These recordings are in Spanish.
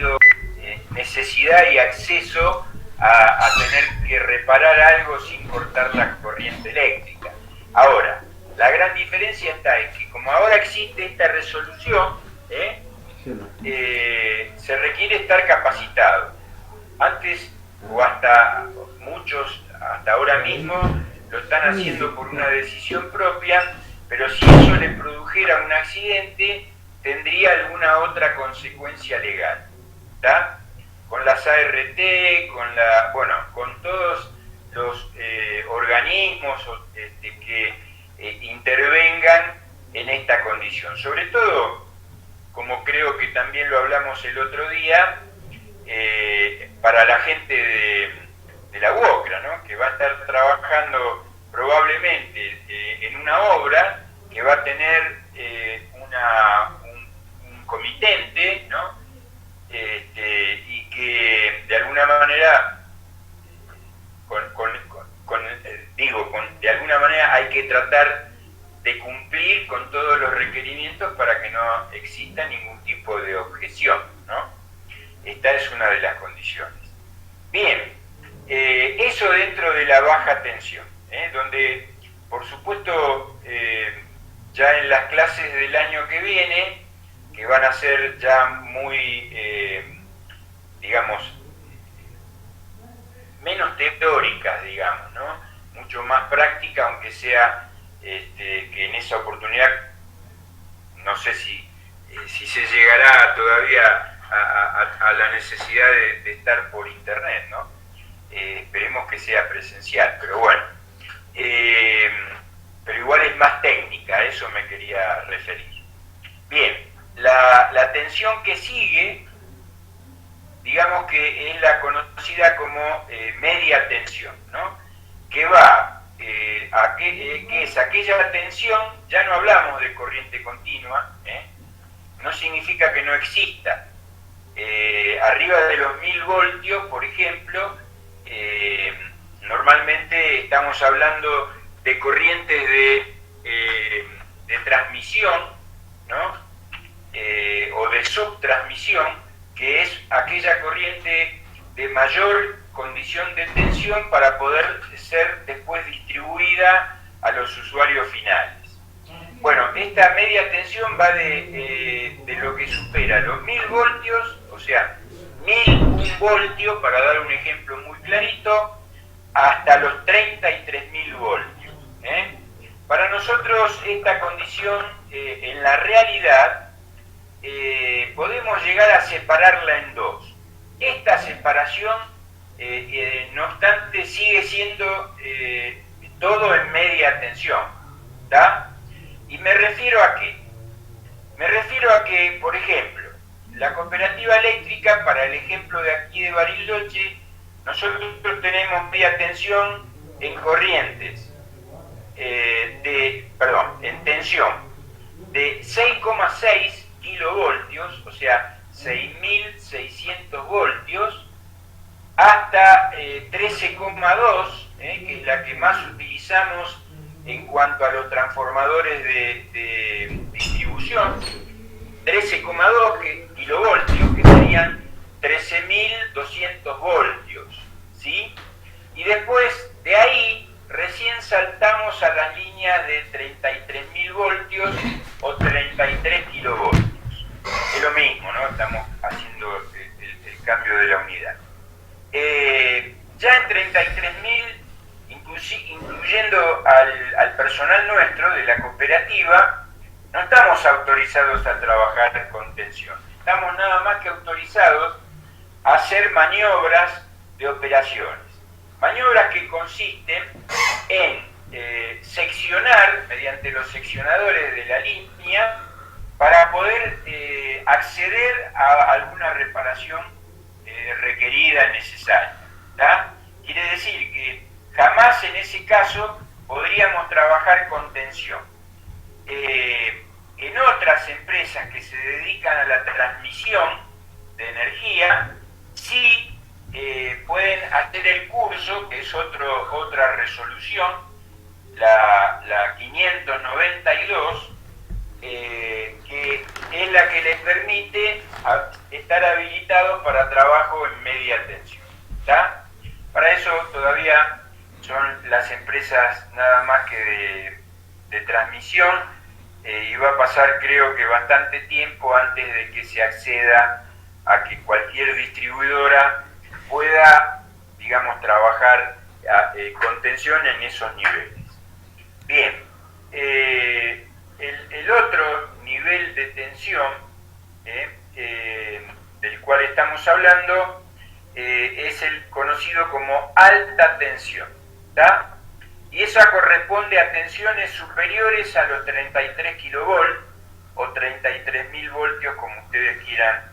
tenido necesidad y acceso a tener que reparar algo sin cortar la corriente eléctrica. Ahora, la gran diferencia está en que como ahora existe esta resolución, se requiere estar capacitado. Antes, o hasta muchos, hasta ahora mismo, lo están haciendo por una decisión propia, pero si eso le produjera un accidente, tendría alguna otra consecuencia legal, ¿está? Con las ART, con todos los organismos que intervengan en esta condición. Sobre todo, como creo que también lo hablamos el otro día, para la gente de la UOCRA, ¿no? Que va a estar trabajando probablemente en una obra que va a tener un comitente, ¿no? Y que de alguna manera de alguna manera hay que tratar de cumplir con todos los requerimientos para que no exista ningún tipo de objeción, ¿no? Esta es una de las condiciones. Bien, eso dentro de la baja tensión, donde por supuesto ya en las clases del año que viene, que van a ser ya muy, digamos, menos teóricas, digamos, ¿no? Mucho más práctica, aunque sea que en esa oportunidad, no sé si se llegará todavía a la necesidad de estar por internet, ¿no? Esperemos que sea presencial, pero bueno. Pero igual es más técnica, a eso me quería referir. Bien, la tensión que sigue, digamos que es la conocida como media tensión, ¿no? Que va que es aquella tensión, ya no hablamos de corriente continua, no significa que no exista. Arriba de los 1000 voltios, por ejemplo, normalmente estamos hablando de corrientes de transmisión, ¿no? O de subtransmisión, que es aquella corriente de mayor condición de tensión para poder ser después distribuida a los usuarios finales. Bueno, esta media tensión va de lo que supera los 1000 voltios, o sea, 1001 voltios, para dar un ejemplo muy clarito, hasta los 33.000 voltios. Para nosotros esta condición, en la realidad, podemos llegar a separarla en dos. Esta separación, no obstante, sigue siendo todo en media tensión, ¿tá? ¿Y me refiero a qué? Me refiero a que, por ejemplo, la cooperativa eléctrica, para el ejemplo de aquí de Bariloche, nosotros tenemos media tensión en corrientes, en tensión de 6,6 kilovoltios, o sea, 6.600 voltios, hasta 13,2, que es la que más utilizamos en cuanto a los transformadores de distribución, 13,2 kilovoltios, que serían 13.200 voltios, ¿sí? Y después de ahí recién saltamos a las líneas de 33.000 voltios o 33 kilovoltios. Es lo mismo, ¿no? Estamos haciendo el cambio de la unidad. Ya en 33.000, incluyendo al personal nuestro de la cooperativa, no estamos autorizados a trabajar con tensión. Estamos nada más que autorizados a hacer maniobras de operaciones. Maniobras que consisten en seccionar, mediante los seccionadores de la línea, para poder acceder a alguna reparación requerida, necesaria, ¿tá? Quiere decir que jamás en ese caso podríamos trabajar con tensión. En otras empresas que se dedican a la transmisión de energía, sí pueden hacer el curso, que es otra resolución, la 592, que es la que les permite estar habilitados para trabajo en media tensión. ¿Está? Para eso todavía son las empresas nada más que de transmisión, y va a pasar, creo que bastante tiempo antes de que se acceda a que cualquier distribuidora pueda, digamos, trabajar con tensión en esos niveles. Bien, el otro nivel de tensión del cual estamos hablando es el conocido como alta tensión, ¿tá? Y esa corresponde a tensiones superiores a los 33 kilovolts o 33.000 voltios, como ustedes quieran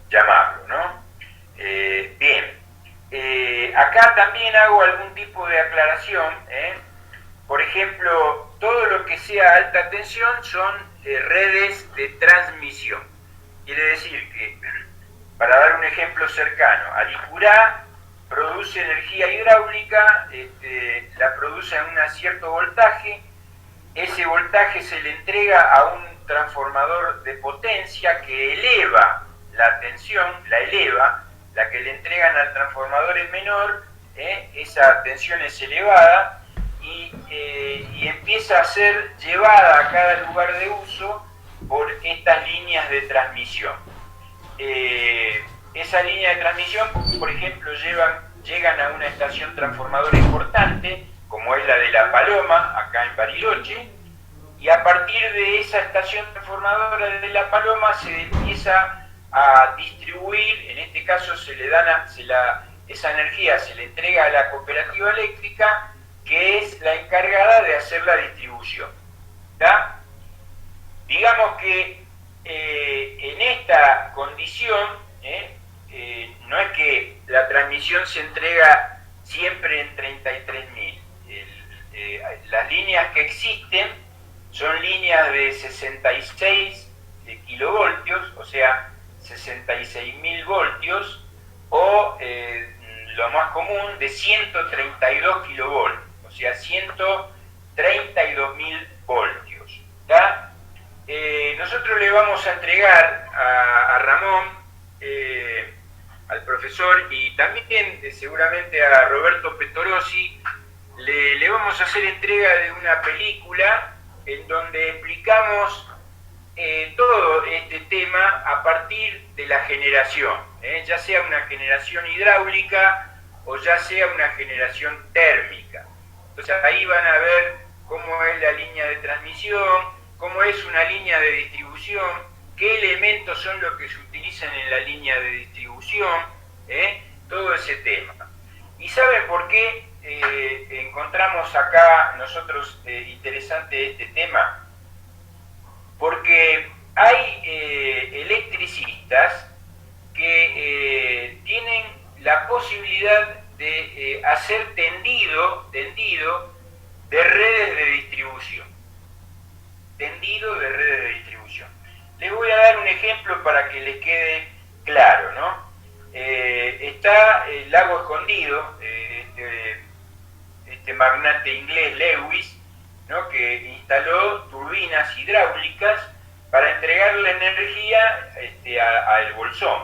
llamarlo, ¿no? Bien, acá también hago algún tipo de aclaración. Por ejemplo, todo lo que sea alta tensión son redes de transmisión. Quiere decir que, para dar un ejemplo cercano, Alicurá produce energía hidráulica, la produce a un cierto voltaje, ese voltaje se le entrega a un transformador de potencia que eleva la tensión, la eleva, la que le entregan al transformador es menor, esa tensión es elevada y empieza a ser llevada a cada lugar de uso por estas líneas de transmisión. Esa línea de transmisión, por ejemplo, llegan a una estación transformadora importante, como es la de La Paloma, acá en Bariloche, y a partir de esa estación transformadora de La Paloma se empieza a distribuir, en este caso esa energía se le entrega a la cooperativa eléctrica, que es la encargada de hacer la distribución. ¿Tá? Digamos que en esta condición, no es que la transmisión se entrega siempre en 33.000. Las líneas que existen son líneas de 66 kilovoltios, o sea, 66.000 voltios, o lo más común, de 132 kilovoltios, o sea, 132.000 voltios. ¿Tá? Nosotros le vamos a entregar a Ramón, al profesor, y también seguramente a Roberto Petorosi, le vamos a hacer entrega de una película en donde explicamos todo este tema a partir de la generación, ya sea una generación hidráulica o ya sea una generación térmica. Entonces ahí van a ver cómo es la línea de transmisión, cómo es una línea de distribución, qué elementos son los que se utilizan en la línea de distribución, todo ese tema. ¿Y saben por qué encontramos acá nosotros interesante este tema? Porque hay electricistas que tienen la posibilidad de hacer tendido de redes de distribución. Les voy a dar un ejemplo para que les quede claro, ¿no? Está el Lago Escondido, este magnate inglés Lewis, ¿no? Que instaló turbinas hidráulicas para entregar la energía al bolsón,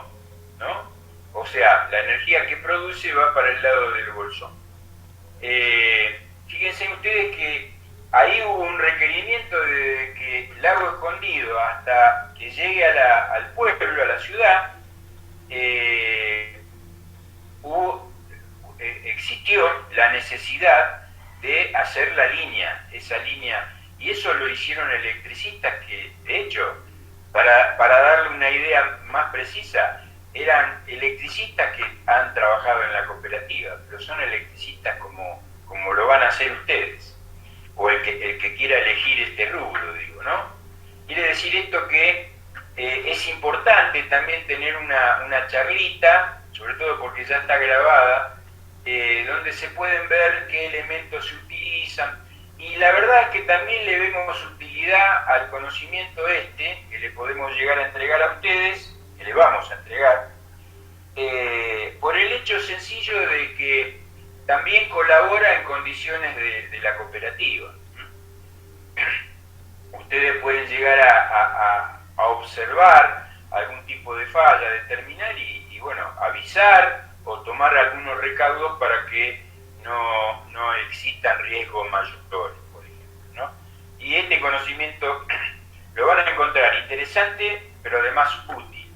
¿no? O sea, la energía que produce va para el lado del bolsón. Fíjense ustedes que ahí hubo un requerimiento de que el Lago Escondido, hasta que llegue al pueblo, a la ciudad, existió la necesidad de hacer esa línea, y eso lo hicieron electricistas que, de hecho, para darle una idea más precisa, eran electricistas que han trabajado en la cooperativa, pero son electricistas como lo van a hacer ustedes, o el que quiera elegir este rubro, digo, ¿no? Quiere decir esto que es importante también tener una charlita, sobre todo porque ya está grabada, donde se pueden ver qué elementos se utilizan, y la verdad es que también le vemos utilidad al conocimiento que le podemos llegar a entregar a ustedes, que le vamos a entregar, por el hecho sencillo de que también colabora en condiciones de la cooperativa. Ustedes pueden llegar a observar de falla, determinar y bueno, avisar o tomar algunos recaudos para que no existan riesgos mayores, por ejemplo, ¿no? Y este conocimiento lo van a encontrar interesante, pero además útil,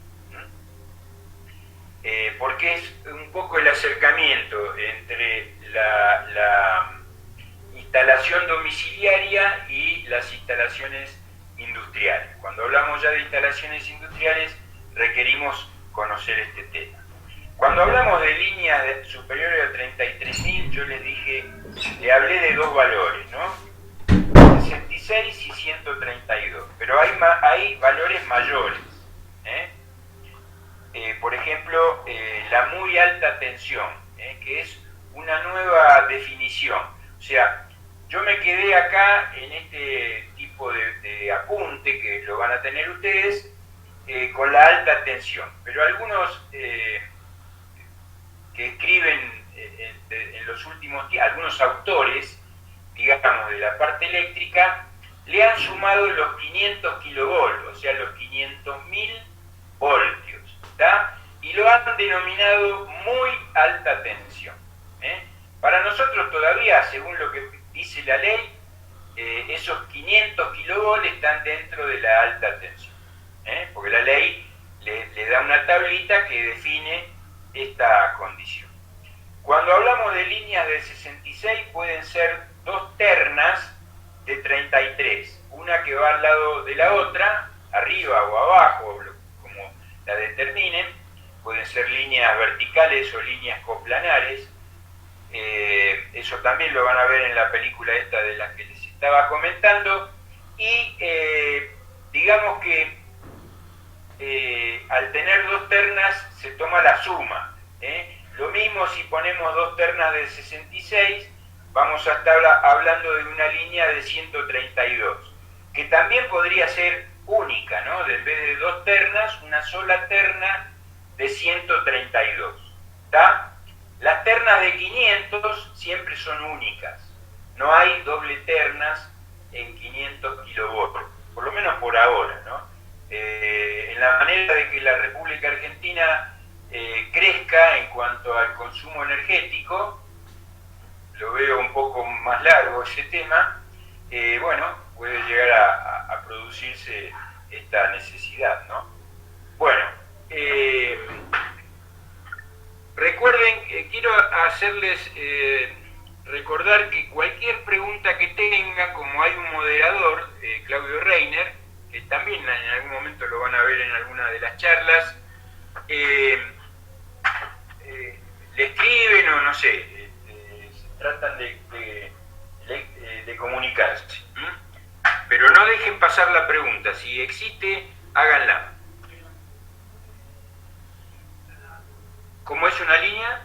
porque es un poco el acercamiento entre la instalación domiciliaria y las instalaciones industriales. Cuando hablamos ya de instalaciones industriales, requerimos conocer este tema. Cuando hablamos de líneas superiores a 33.000, yo les dije, le hablé de dos valores, ¿no? 66 y 132, pero hay valores mayores, por ejemplo, la muy alta tensión, que es una nueva definición. O sea, yo me quedé acá en este tipo de apunte que lo van a tener ustedes con la alta tensión, pero algunos que escriben en los últimos días, algunos autores, digamos, de la parte eléctrica, le han sumado los 500 kilovolts, o sea, los 500.000 voltios, ¿tá? Y lo han denominado muy alta tensión. Para nosotros todavía, según lo que dice la ley, esos 500 kilovolts están dentro de la alta tensión, porque la ley le da una tablita que define esta condición. Cuando hablamos de líneas de 66 pueden ser dos ternas de 33, una que va al lado de la otra, arriba o abajo, como la determinen, pueden ser líneas verticales o líneas coplanares. Eso también lo van a ver en la película esta de la que les estaba comentando, y digamos que al tener dos ternas se toma la suma. Lo mismo si ponemos dos ternas de 66, vamos a estar hablando de una línea de 132, que también podría ser única, ¿no? En vez de dos ternas, una sola terna de 132, ¿está? Las ternas de 500 siempre son únicas, no hay doble ternas en 500 kilovolts, por lo menos por ahora, ¿no? En la manera de que la República Argentina crezca en cuanto al consumo energético, lo veo un poco más largo ese tema, bueno, puede llegar a producirse esta necesidad, ¿no? Bueno, recuerden, quiero hacerles recordar que cualquier pregunta que tengan, como hay un moderador, Claudio Reiner, que también en algún momento lo van a ver en alguna de las charlas, le escriben o no sé, tratan de comunicarse. Pero no dejen pasar la pregunta, si existe, háganla. ¿Cómo es una línea?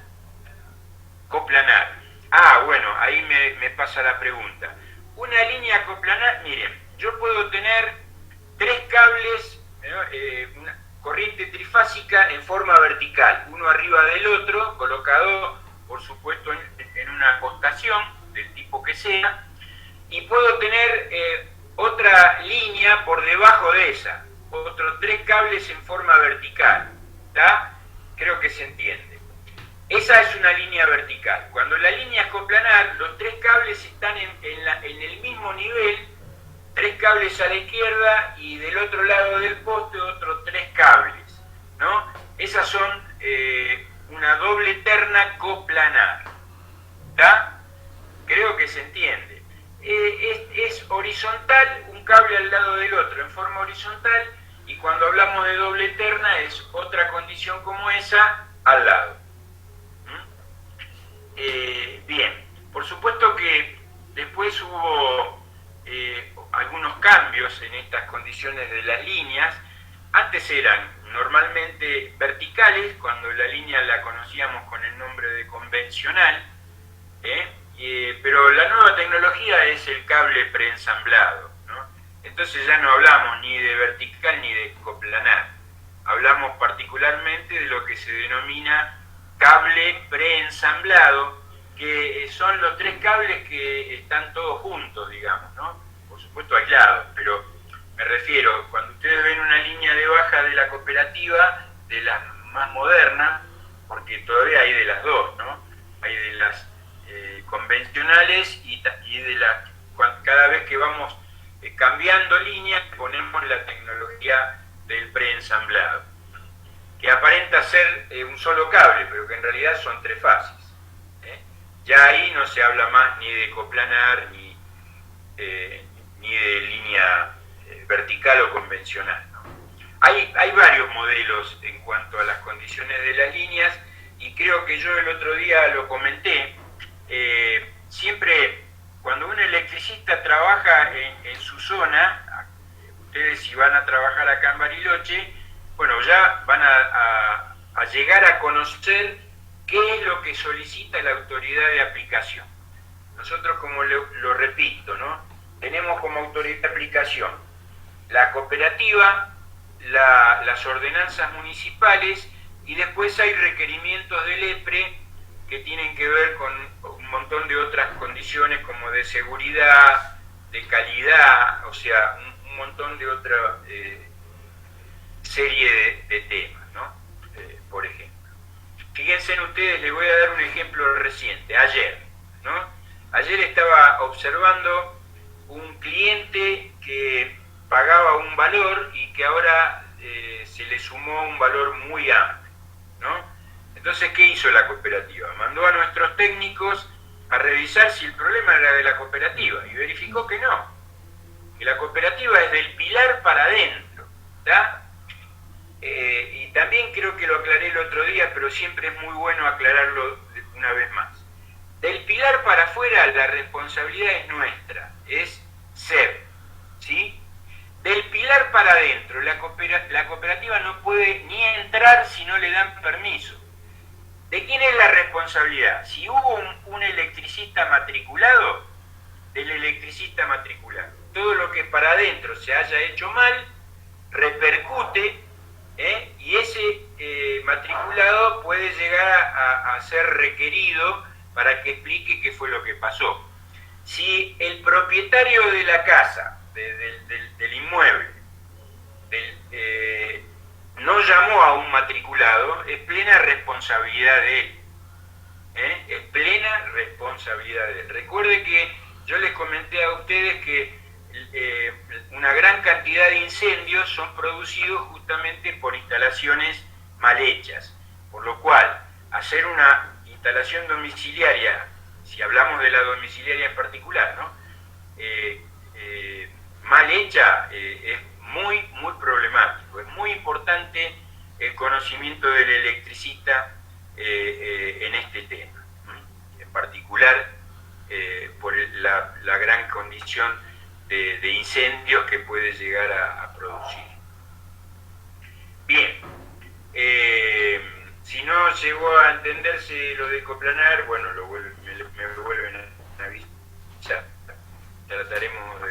Coplanar. Ah, bueno, ahí me pasa la pregunta. Una línea coplanar, miren, yo puedo tener tres cables, una corriente trifásica en forma vertical, uno arriba del otro, colocado, por supuesto, en una acostación, del tipo que sea, y puedo tener otra línea por debajo de esa, otros tres cables en forma vertical, ¿está? Creo que se entiende. Esa es una línea vertical. Cuando la línea es coplanar, los tres cables están en el mismo nivel, tres cables a la izquierda y del otro lado del poste otros tres cables, ¿no? Esas son una doble terna coplanar, ¿está? Creo que se entiende. Es horizontal, un cable al lado del otro, en forma horizontal, y cuando hablamos de doble terna es otra condición como esa al lado. Bien, por supuesto que después hubo algunos cambios en estas condiciones de las líneas. Antes eran normalmente verticales, cuando la línea la conocíamos con el nombre de convencional, pero la nueva tecnología es el cable preensamblado, ¿no? Entonces ya no hablamos ni de vertical ni de coplanar, hablamos particularmente de lo que se denomina cable preensamblado, que son los tres cables que están todos juntos, digamos, ¿no? Por supuesto aislados, pero me refiero, cuando ustedes ven una línea de baja de la cooperativa, de las más modernas, porque todavía hay de las dos, ¿no? Hay de las convencionales y de las, cada vez que vamos cambiando líneas, ponemos la tecnología del preensamblado, que aparenta ser un solo cable, pero que en realidad son 3 fases. Ya ahí no se habla más ni de coplanar, ni de línea vertical o convencional, ¿no? Hay varios modelos en cuanto a las condiciones de las líneas, y creo que yo el otro día lo comenté. Siempre cuando un electricista trabaja en su zona, ustedes si van a trabajar acá en Bariloche, bueno, ya van a llegar a conocer qué es lo que solicita la autoridad de aplicación. Nosotros, como lo repito, ¿no? Tenemos como autoridad de aplicación la cooperativa, las ordenanzas municipales, y después hay requerimientos del EPRE que tienen que ver con un montón de otras condiciones, como de seguridad, de calidad, o sea, un montón de otra serie de temas, ¿no? Por ejemplo. Fíjense en ustedes, les voy a dar un ejemplo reciente, ayer, ¿no? Ayer estaba observando un cliente que pagaba un valor y que ahora se le sumó un valor muy amplio, ¿no? Entonces, ¿qué hizo la cooperativa? Mandó a nuestros técnicos a revisar si el problema era de la cooperativa, y verificó que no, que la cooperativa es del pilar para adentro, ¿está? Y también creo que lo aclaré el otro día, pero siempre es muy bueno aclararlo una vez más. Del pilar para afuera la responsabilidad es nuestra, es SEB, ¿sí? Del pilar para adentro la cooperativa no puede ni entrar si no le dan permiso. ¿De quién es la responsabilidad? Si hubo un electricista matriculado, del electricista matriculado. Todo lo que para adentro se haya hecho mal, repercute, y ese matriculado puede llegar a ser requerido para que explique qué fue lo que pasó. Si el propietario de la casa, del inmueble, no llamó a un matriculado, es plena responsabilidad de él. Es plena responsabilidad de él. Recuerde que yo les comenté a ustedes que una gran cantidad de incendios son producidos justamente por instalaciones mal hechas, por lo cual hacer una instalación domiciliaria, si hablamos de la domiciliaria en particular, ¿no? Mal hecha, es muy problemático. Es muy importante el conocimiento del electricista en este tema, en particular por la gran condición de incendios que puede llegar a producir. Bien, si no llegó a entenderse lo de coplanar, bueno, me lo vuelven a avisar. Trataremos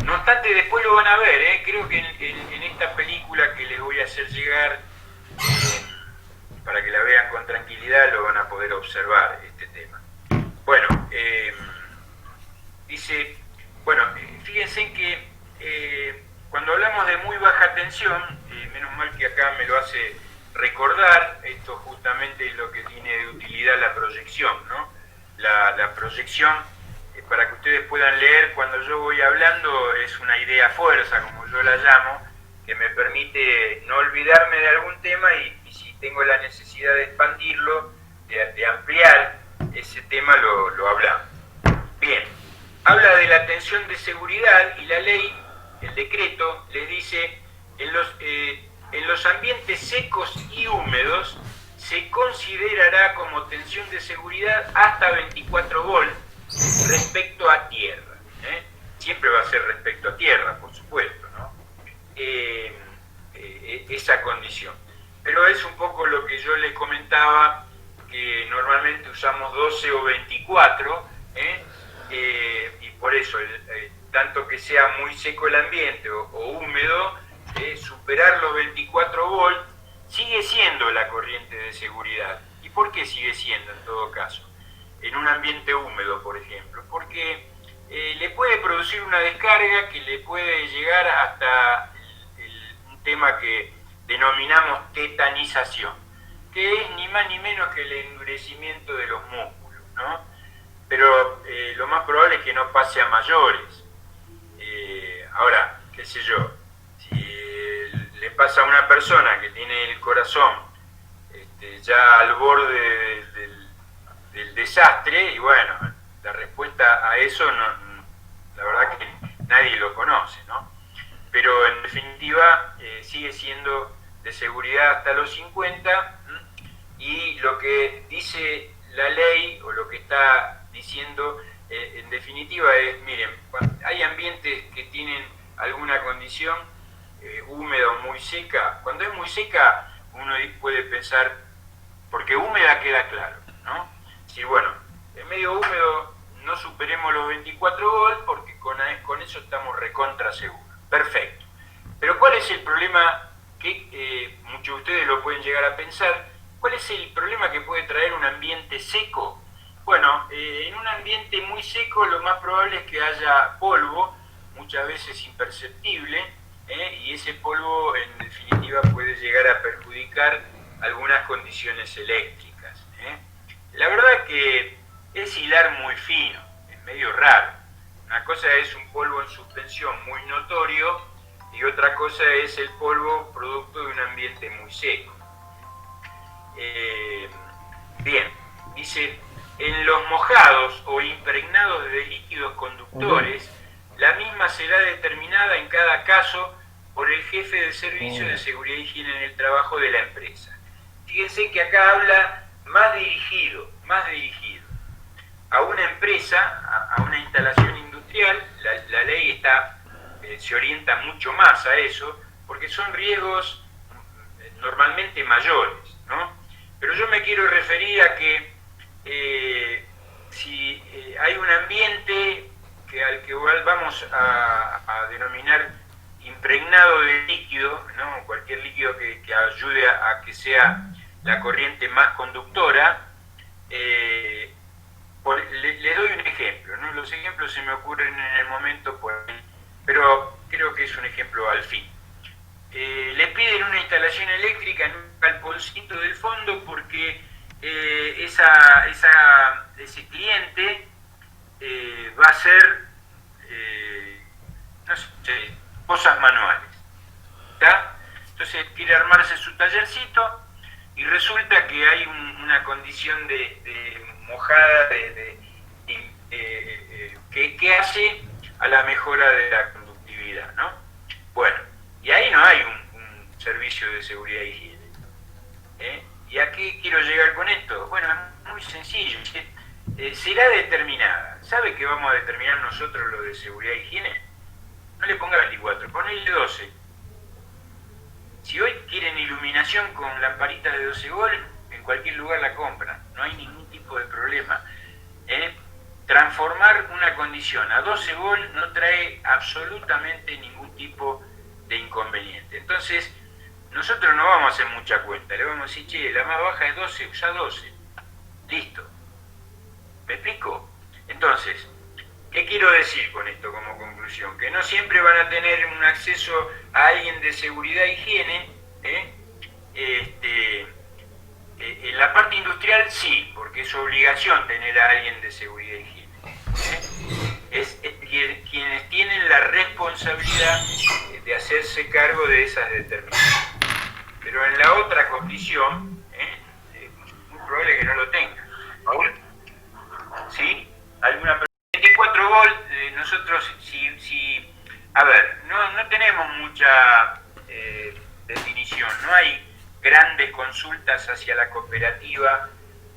no obstante, después lo van a ver, creo que en esta película que les voy a hacer llegar, para que la vean con tranquilidad, lo van a poder observar este tema. Bueno, dice, bueno, fíjense que cuando hablamos de muy baja tensión, menos mal que acá me lo hace recordar, esto justamente es lo que tiene de utilidad la proyección, ¿no? La proyección, para que ustedes puedan leer cuando yo voy hablando, es una idea fuerza, como yo la llamo, que me permite no olvidarme de algún tema y si tengo la necesidad de expandirlo, de ampliar ese tema, lo hablamos. Bien, habla de la tensión de seguridad y la ley, el decreto, les dice, en los ambientes secos y húmedos se considerará como tensión de seguridad hasta 24 volts respecto a tierra. Siempre va a ser respecto a tierra, por supuesto, ¿no? Esa condición. Pero es un poco lo que yo les comentaba, que normalmente usamos 12 o 24, y por eso, tanto que sea muy seco el ambiente o húmedo, superar los 24 volts sigue siendo la corriente de seguridad. ¿Y por qué sigue siendo en todo caso? En un ambiente húmedo, por ejemplo, porque le puede producir una descarga que le puede llegar hasta un tema que denominamos tetanización, que es ni más ni menos que el endurecimiento de los músculos, ¿no? Pero lo más probable es que no pase a mayores. Ahora, qué sé yo, si le pasa a una persona que tiene el corazón ya al borde del desastre, y bueno, la respuesta a eso la verdad que nadie lo conoce, ¿no? Pero en definitiva sigue siendo de seguridad hasta los 50, y lo que dice la ley, o lo que está diciendo en definitiva es, miren, hay ambientes que tienen alguna condición húmeda o muy seca. Cuando es muy seca uno puede pensar, porque húmeda queda claro, ¿no? Si bueno, en medio húmedo no superemos los 24 volt porque con eso estamos recontra seguros. Perfecto. Pero ¿cuál es el problema que muchos de ustedes lo pueden llegar a pensar? ¿Cuál es el problema que puede traer un ambiente seco? Bueno, en un ambiente muy seco lo más probable es que haya polvo, muchas veces imperceptible, y ese polvo en definitiva puede llegar a perjudicar algunas condiciones eléctricas. La verdad que es hilar muy fino, es medio raro. Una cosa es un polvo en suspensión muy notorio y otra cosa es el polvo producto de un ambiente muy seco. Bien, dice, en los mojados o impregnados de líquidos conductores, la misma será determinada en cada caso por el jefe de servicio de seguridad e higiene en el trabajo de la empresa. Fíjense que acá habla más dirigido a una empresa, a una instalación industrial. La ley se orienta mucho más a eso, porque son riesgos normalmente mayores, ¿no? Pero yo me quiero referir a que si hay un ambiente al que vamos a denominar impregnado de líquido, ¿no? Cualquier líquido que ayude a que sea la corriente más conductora. Les doy un ejemplo, ¿no? Los ejemplos se me ocurren en el momento, pero creo que es un ejemplo al fin. Le piden una instalación eléctrica en un galponcito del fondo porque ese cliente va a hacer no sé, cosas manuales, ¿tá? Entonces quiere armarse su tallercito y resulta que hay una condición de mojada que hace a la mejora de la conductividad, ¿no? Bueno, y ahí no hay un servicio de seguridad e higiene. ¿Y a qué quiero llegar con esto? Bueno, es muy sencillo. Será determinada. ¿Sabe qué vamos a determinar nosotros lo de seguridad e higiene? No le ponga 24, ponele 12. Si hoy quieren iluminación con lamparitas de 12 volt, en cualquier lugar la compran. No hay ningún tipo de problema. Transformar una condición a 12 volt no trae absolutamente ningún tipo de inconveniente. Entonces, nosotros no vamos a hacer mucha cuenta. Le vamos a decir, che, la más baja es 12, usa 12. Listo. ¿Me explico? Entonces, ¿qué quiero decir con esto como conclusión? Que no siempre van a tener un acceso a alguien de seguridad e higiene. En la parte industrial sí, porque es obligación tener a alguien de seguridad e higiene. Es quienes tienen la responsabilidad de hacerse cargo de esas determinaciones. Pero en la otra condición, es muy probable que no lo tengan. ¿Sí? ¿Alguna 24 volt? Nosotros, a ver, no tenemos mucha definición, no hay grandes consultas hacia la cooperativa,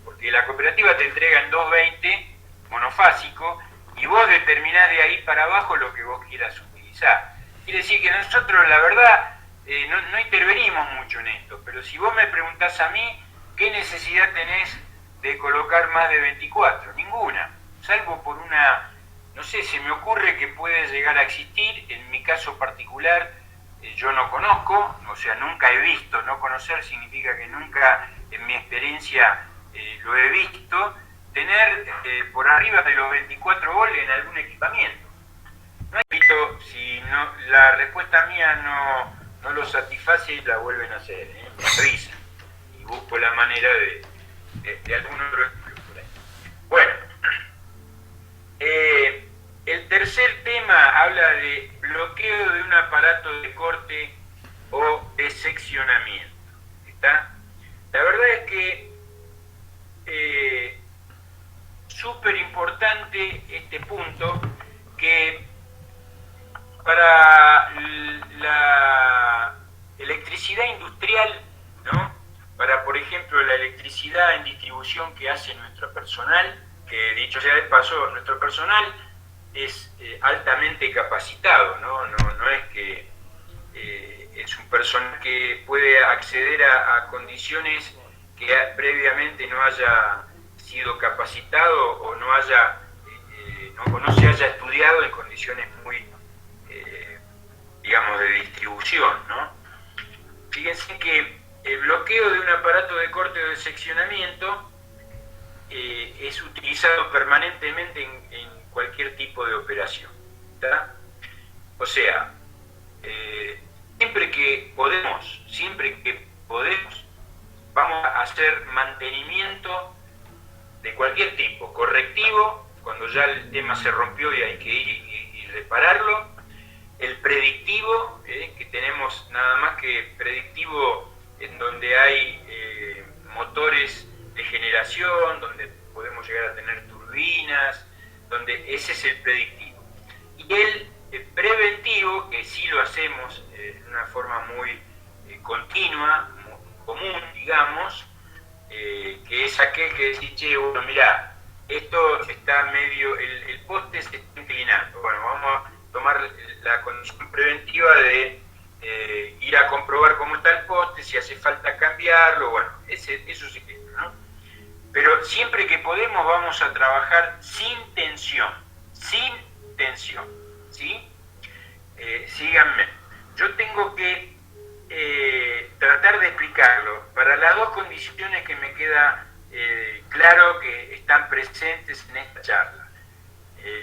porque la cooperativa te entrega en 220 monofásico y vos determinás de ahí para abajo lo que vos quieras utilizar. Quiere decir que nosotros, la verdad, no intervenimos mucho en esto, pero si vos me preguntás a mí, ¿qué necesidad tenés de colocar más de 24? Ninguna, salvo por una, no sé, se me ocurre que puede llegar a existir. En mi caso particular, yo no conozco, o sea, nunca he visto. No conocer significa que nunca en mi experiencia lo he visto, tener por arriba de los 24 volt en algún equipamiento. No he visto, si no, la respuesta mía no lo satisface, la vuelven a hacer, me avisan. Y busco la manera de algún otro ejemplo por ahí. Bueno, el tercer tema habla de bloqueo de un aparato de corte o de seccionamiento. ¿Está? La verdad es que súper importante este punto, que para la electricidad industrial, ¿no? Para, por ejemplo, la electricidad en distribución que hace nuestro personal, que dicho sea de paso, nuestro personal es altamente capacitado, ¿no? No es que es un personal que puede acceder a condiciones que previamente no haya sido capacitado o no haya o no se haya estudiado en condiciones muy digamos de distribución, ¿no? Fíjense que el bloqueo de un aparato de corte o de seccionamiento es utilizado permanentemente en cualquier tipo de operación, ¿tá? O sea, siempre que podemos, vamos a hacer mantenimiento de cualquier tipo, correctivo, cuando ya el tema se rompió y hay que ir y repararlo, el predictivo, que tenemos nada más que predictivo en donde hay motores de generación, donde podemos llegar a tener turbinas, donde ese es el predictivo. Y el preventivo, que sí lo hacemos de una forma muy continua, muy común, digamos, que es aquel que decís, che, bueno, mirá, esto está medio, el poste se está inclinando, bueno, vamos a tomar la condición preventiva de ir a comprobar cómo está el poste, si hace falta cambiarlo, bueno, eso sí que, ¿no? Pero siempre que podemos vamos a trabajar sin tensión, ¿sí? Síganme. Yo tengo que tratar de explicarlo para las dos condiciones que me queda claro que están presentes en esta charla.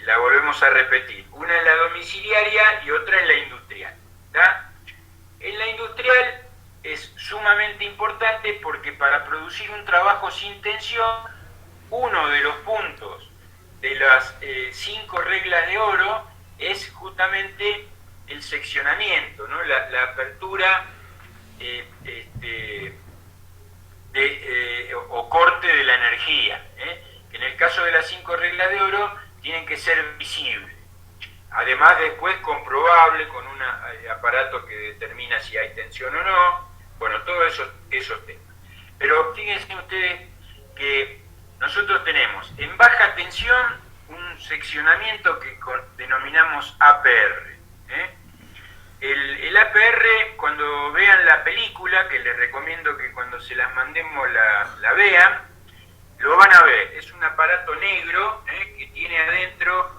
La volvemos a repetir. Una es la domiciliaria y otra es la industrial. ¿Tá? En la industrial es sumamente importante porque para producir un trabajo sin tensión, uno de los puntos de las 5 reglas de oro es justamente el seccionamiento, ¿no? La apertura o corte de la energía, que en el caso de las 5 reglas de oro tienen que ser visibles, además después comprobable con un aparato que determina si hay tensión o no, bueno, todos esos temas. Pero fíjense ustedes que nosotros tenemos en baja tensión un seccionamiento que denominamos APR. El APR, cuando vean la película, que les recomiendo que cuando se las mandemos la vean, lo van a ver. Es un aparato negro que tiene adentro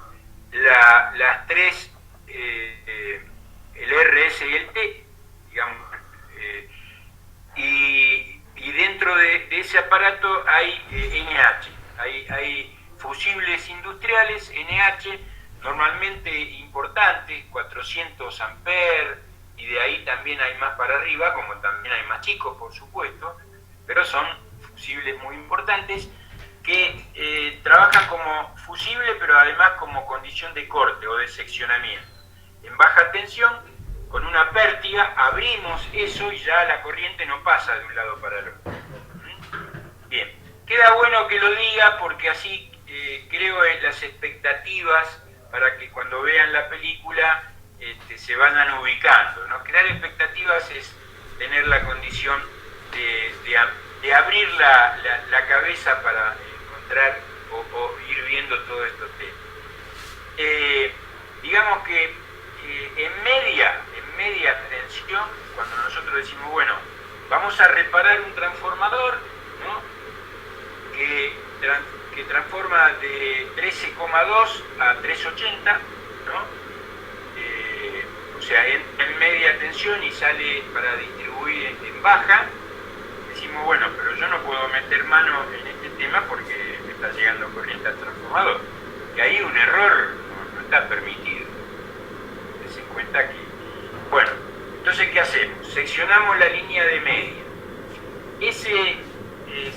las tres, el RS y el T, digamos, y dentro de ese aparato hay NH, hay fusibles industriales NH, normalmente importantes, 400 amperes, y de ahí también hay más para arriba, como también hay más chicos, por supuesto, pero son fusibles muy importantes que trabajan como fusible, pero además como condición de corte o de seccionamiento. En baja tensión, con una pértiga, abrimos eso y ya la corriente no pasa de un lado para el otro. Bien, queda bueno que lo diga porque así creo en las expectativas para que cuando vean la película se vayan ubicando, ¿no? Crear expectativas es tener la condición de abrir la cabeza para encontrar o ir viendo todos estos temas. Digamos que en media tensión, cuando nosotros decimos, bueno, vamos a reparar un transformador, ¿no? que transforma de 13,2 a 380, ¿no? O sea, en media tensión y sale para distribuir en baja. Decimos, bueno, pero yo no puedo meter mano en este tema porque me está llegando corriente al transformador. Que ahí un error no está permitido. Dense en cuenta que, bueno, Entonces, ¿qué hacemos? Seccionamos la línea de media. Ese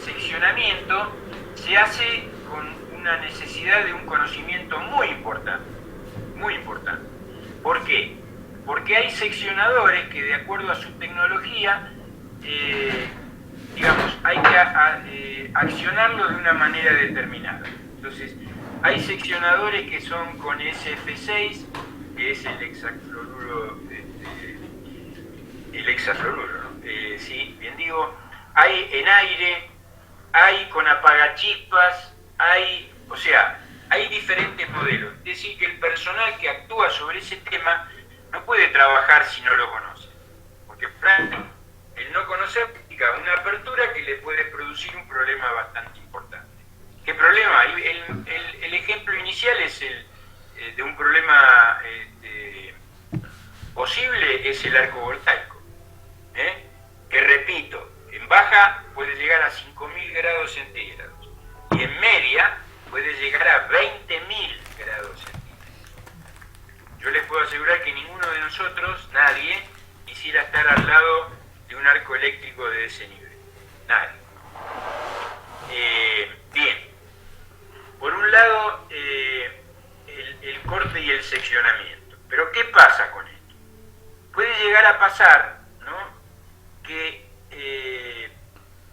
seccionamiento se hace con una necesidad de un conocimiento muy importante, muy importante. ¿Por qué? Porque hay seccionadores que, de acuerdo a su tecnología, digamos, hay que accionarlo de una manera determinada. Entonces, hay seccionadores que son con SF6, que es el hexafluoruro, ¿no? Sí, bien digo, hay en aire, hay con apagachispas, o sea, hay diferentes modelos. Es decir, que el personal que actúa sobre ese tema no puede trabajar si no lo conoce. Porque el no conocer implica una apertura que le puede producir un problema bastante importante. ¿Qué problema? El ejemplo inicial es el de un problema posible, es el arco voltaico. Que repito, en baja puede llegar a 5.000 grados centígrados y en media puede llegar a 20.000 grados centígrados. Yo les puedo asegurar que ninguno de nosotros, nadie, quisiera estar al lado de un arco eléctrico de ese nivel. Nadie. Bien. Por un lado, el corte y el seccionamiento. Pero ¿qué pasa con esto? Puede llegar a pasar, ¿no?, que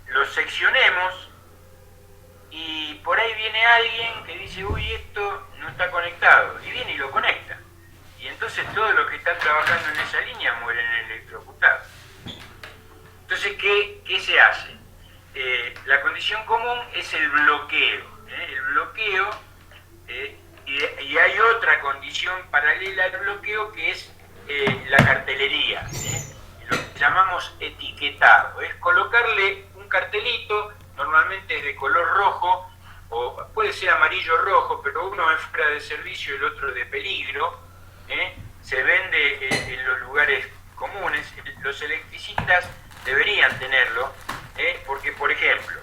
lo seccionemos y por ahí viene alguien que dice, uy, esto no está conectado, y viene y lo conecta. Y entonces todos los que están trabajando en esa línea mueren electrocutados. Entonces, ¿qué se hace? La condición común es el bloqueo. El bloqueo, y hay otra condición paralela al bloqueo que es la cartelería. Lo que llamamos etiquetado. Es colocarle un cartelito, normalmente es de color rojo, o puede ser amarillo rojo, pero uno es fuera de servicio y el otro de peligro. Se vende en los lugares comunes. Los electricistas deberían tenerlo, porque, por ejemplo,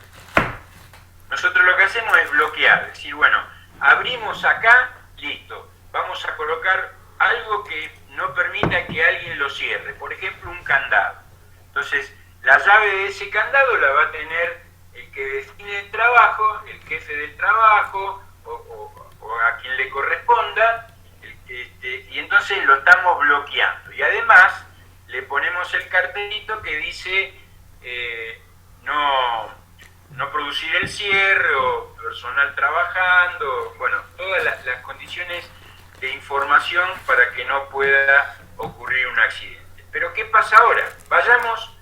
nosotros lo que hacemos es bloquear, es decir, bueno, abrimos acá, listo, vamos a colocar algo que no permita que alguien lo cierre, por ejemplo, un candado. Entonces, la llave de ese candado la va a tener el que define el trabajo, el jefe del trabajo, o a quien le corresponda, y entonces lo estamos bloqueando. Y además, le ponemos el cartelito que dice no producir el cierre, o personal trabajando, bueno, todas las condiciones de información para que no pueda ocurrir un accidente. Pero ¿qué pasa ahora? Vayamos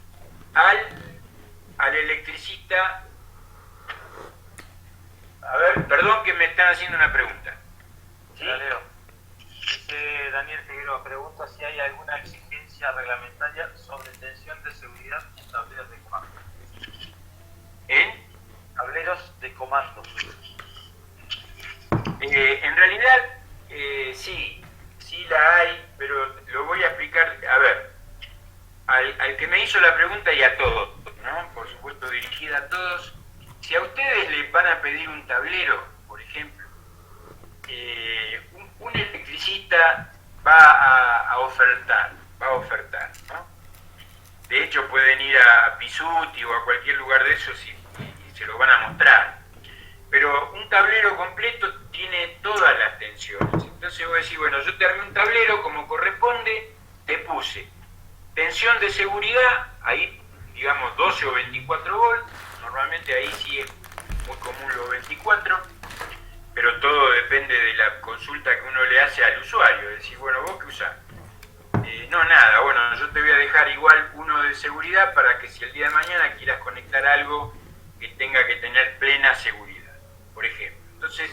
al electricista. A ver, perdón que me están haciendo una pregunta. ¿Sí? La leo. Dice Daniel Figueroa, pregunta si hay alguna exigencia reglamentaria sobre tensión de seguridad en tableros de comando. ¿En? Tableros de comando. En realidad, sí la hay, pero lo voy a explicar. A ver, al que me hizo la pregunta y a todos, ¿no? Por supuesto dirigida a todos. Si a ustedes les van a pedir un tablero, por ejemplo, un electricista va a ofertar, ¿no? De hecho, pueden ir a Pisuti o a cualquier lugar de esos y se lo van a mostrar. Pero un tablero completo tiene todas las tensiones. Entonces voy a decir, bueno, yo te armé un tablero como corresponde, te puse tensión de seguridad, ahí digamos 12 o 24 volts, normalmente ahí sí es muy común los 24, pero todo depende de la consulta que uno le hace al usuario. Es decir, bueno, ¿vos qué usás? No, nada, bueno, yo te voy a dejar igual uno de seguridad para que si el día de mañana quieras conectar algo que tenga que tener plena seguridad, por ejemplo. Entonces,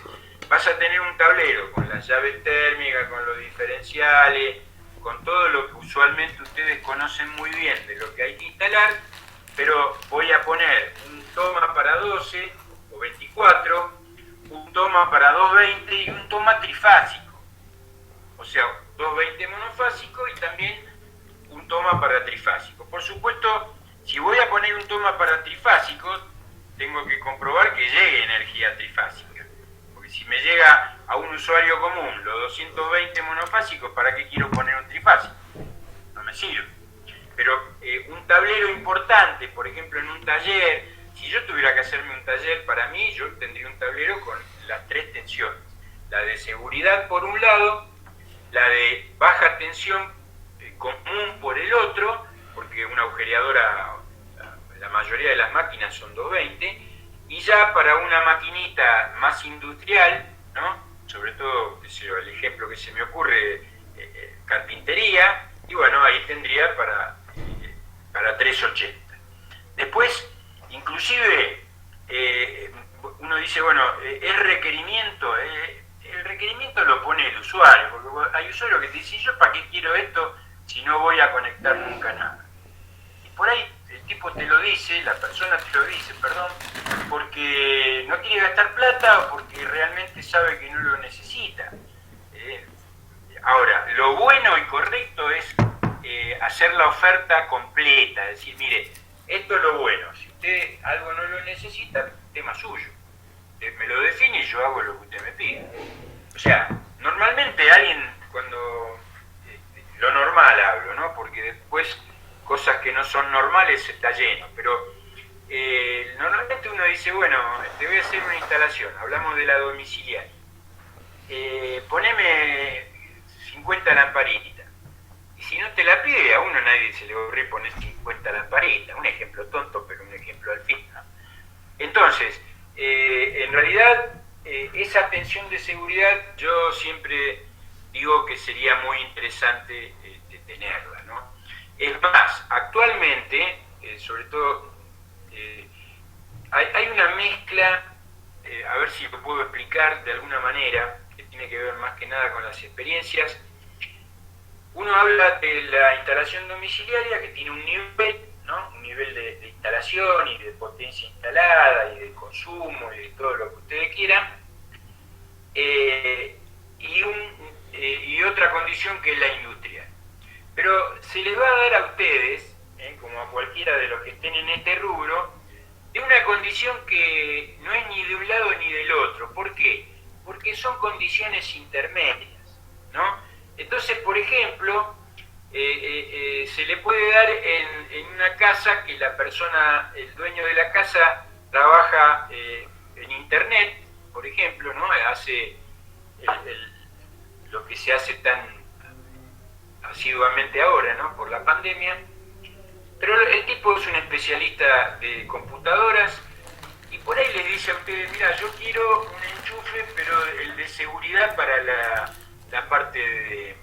vas a tener un tablero con las llaves térmicas, con los diferenciales, con todo lo que usualmente ustedes conocen muy bien de lo que hay que instalar, pero voy a poner un toma para 12 o 24, un toma para 220 y un toma trifásico. O sea, 220 monofásico y también un toma para trifásico. Por supuesto, si voy a poner un toma para trifásico, tengo que comprobar que llegue energía trifásica. Porque si me llega a un usuario común los 220 monofásicos, ¿para qué quiero poner un trifásico? No me sirve. pero un tablero importante, por ejemplo en un taller, si yo tuviera que hacerme un taller para mí, yo tendría un tablero con las 3 tensiones. La de seguridad por un lado, la de baja tensión común por el otro, porque una agujereadora, la mayoría de las máquinas son 220, y ya para una maquinita más industrial, ¿no? Sobre todo, el ejemplo que se me ocurre, carpintería, y bueno, ahí tendría para 380. Después, inclusive, uno dice, bueno, el requerimiento lo pone el usuario, porque hay usuarios que te dicen, ¿yo para qué quiero esto si no voy a conectar nunca nada? Y por ahí el tipo te lo dice, la persona te lo dice, perdón, porque no quiere gastar plata o porque realmente sabe que no lo necesita. Ahora, lo bueno y correcto es hacer la oferta completa, es decir, mire, esto es lo bueno, si usted algo no lo necesita, tema suyo. Me lo define y yo hago lo que usted me pide. O sea, normalmente alguien cuando... lo normal hablo, ¿no? Porque después cosas que no son normales está lleno, pero normalmente uno dice, bueno, te voy a hacer una instalación, hablamos de la domiciliaria. Poneme 50 lamparitas. Y si no te la pide, a uno nadie se le ocurre poner 50 lamparitas. Un ejemplo tonto, pero un ejemplo al fin, ¿no? Entonces, en realidad, esa tensión de seguridad yo siempre digo que sería muy interesante tenerla, ¿no? Es más, actualmente, sobre todo, hay una mezcla, a ver si lo puedo explicar de alguna manera, que tiene que ver más que nada con las experiencias. Uno habla de la instalación domiciliaria que tiene un nivel, ¿no? Un nivel de instalación y de potencia instalada y de consumo y de todo lo que ustedes quieran, y otra condición que es la industrial. Pero se les va a dar a ustedes, como a cualquiera de los que estén en este rubro, de una condición que no es ni de un lado ni del otro. ¿Por qué? Porque son condiciones intermedias, ¿no? Entonces, por ejemplo, se le puede dar en una casa que la persona, el dueño de la casa, trabaja en internet, por ejemplo, ¿no? Hace lo que se hace tan asiduamente ahora, ¿no? Por la pandemia. Pero el tipo es un especialista de computadoras y por ahí les dice a ustedes, mira, yo quiero un enchufe, pero el de seguridad para la parte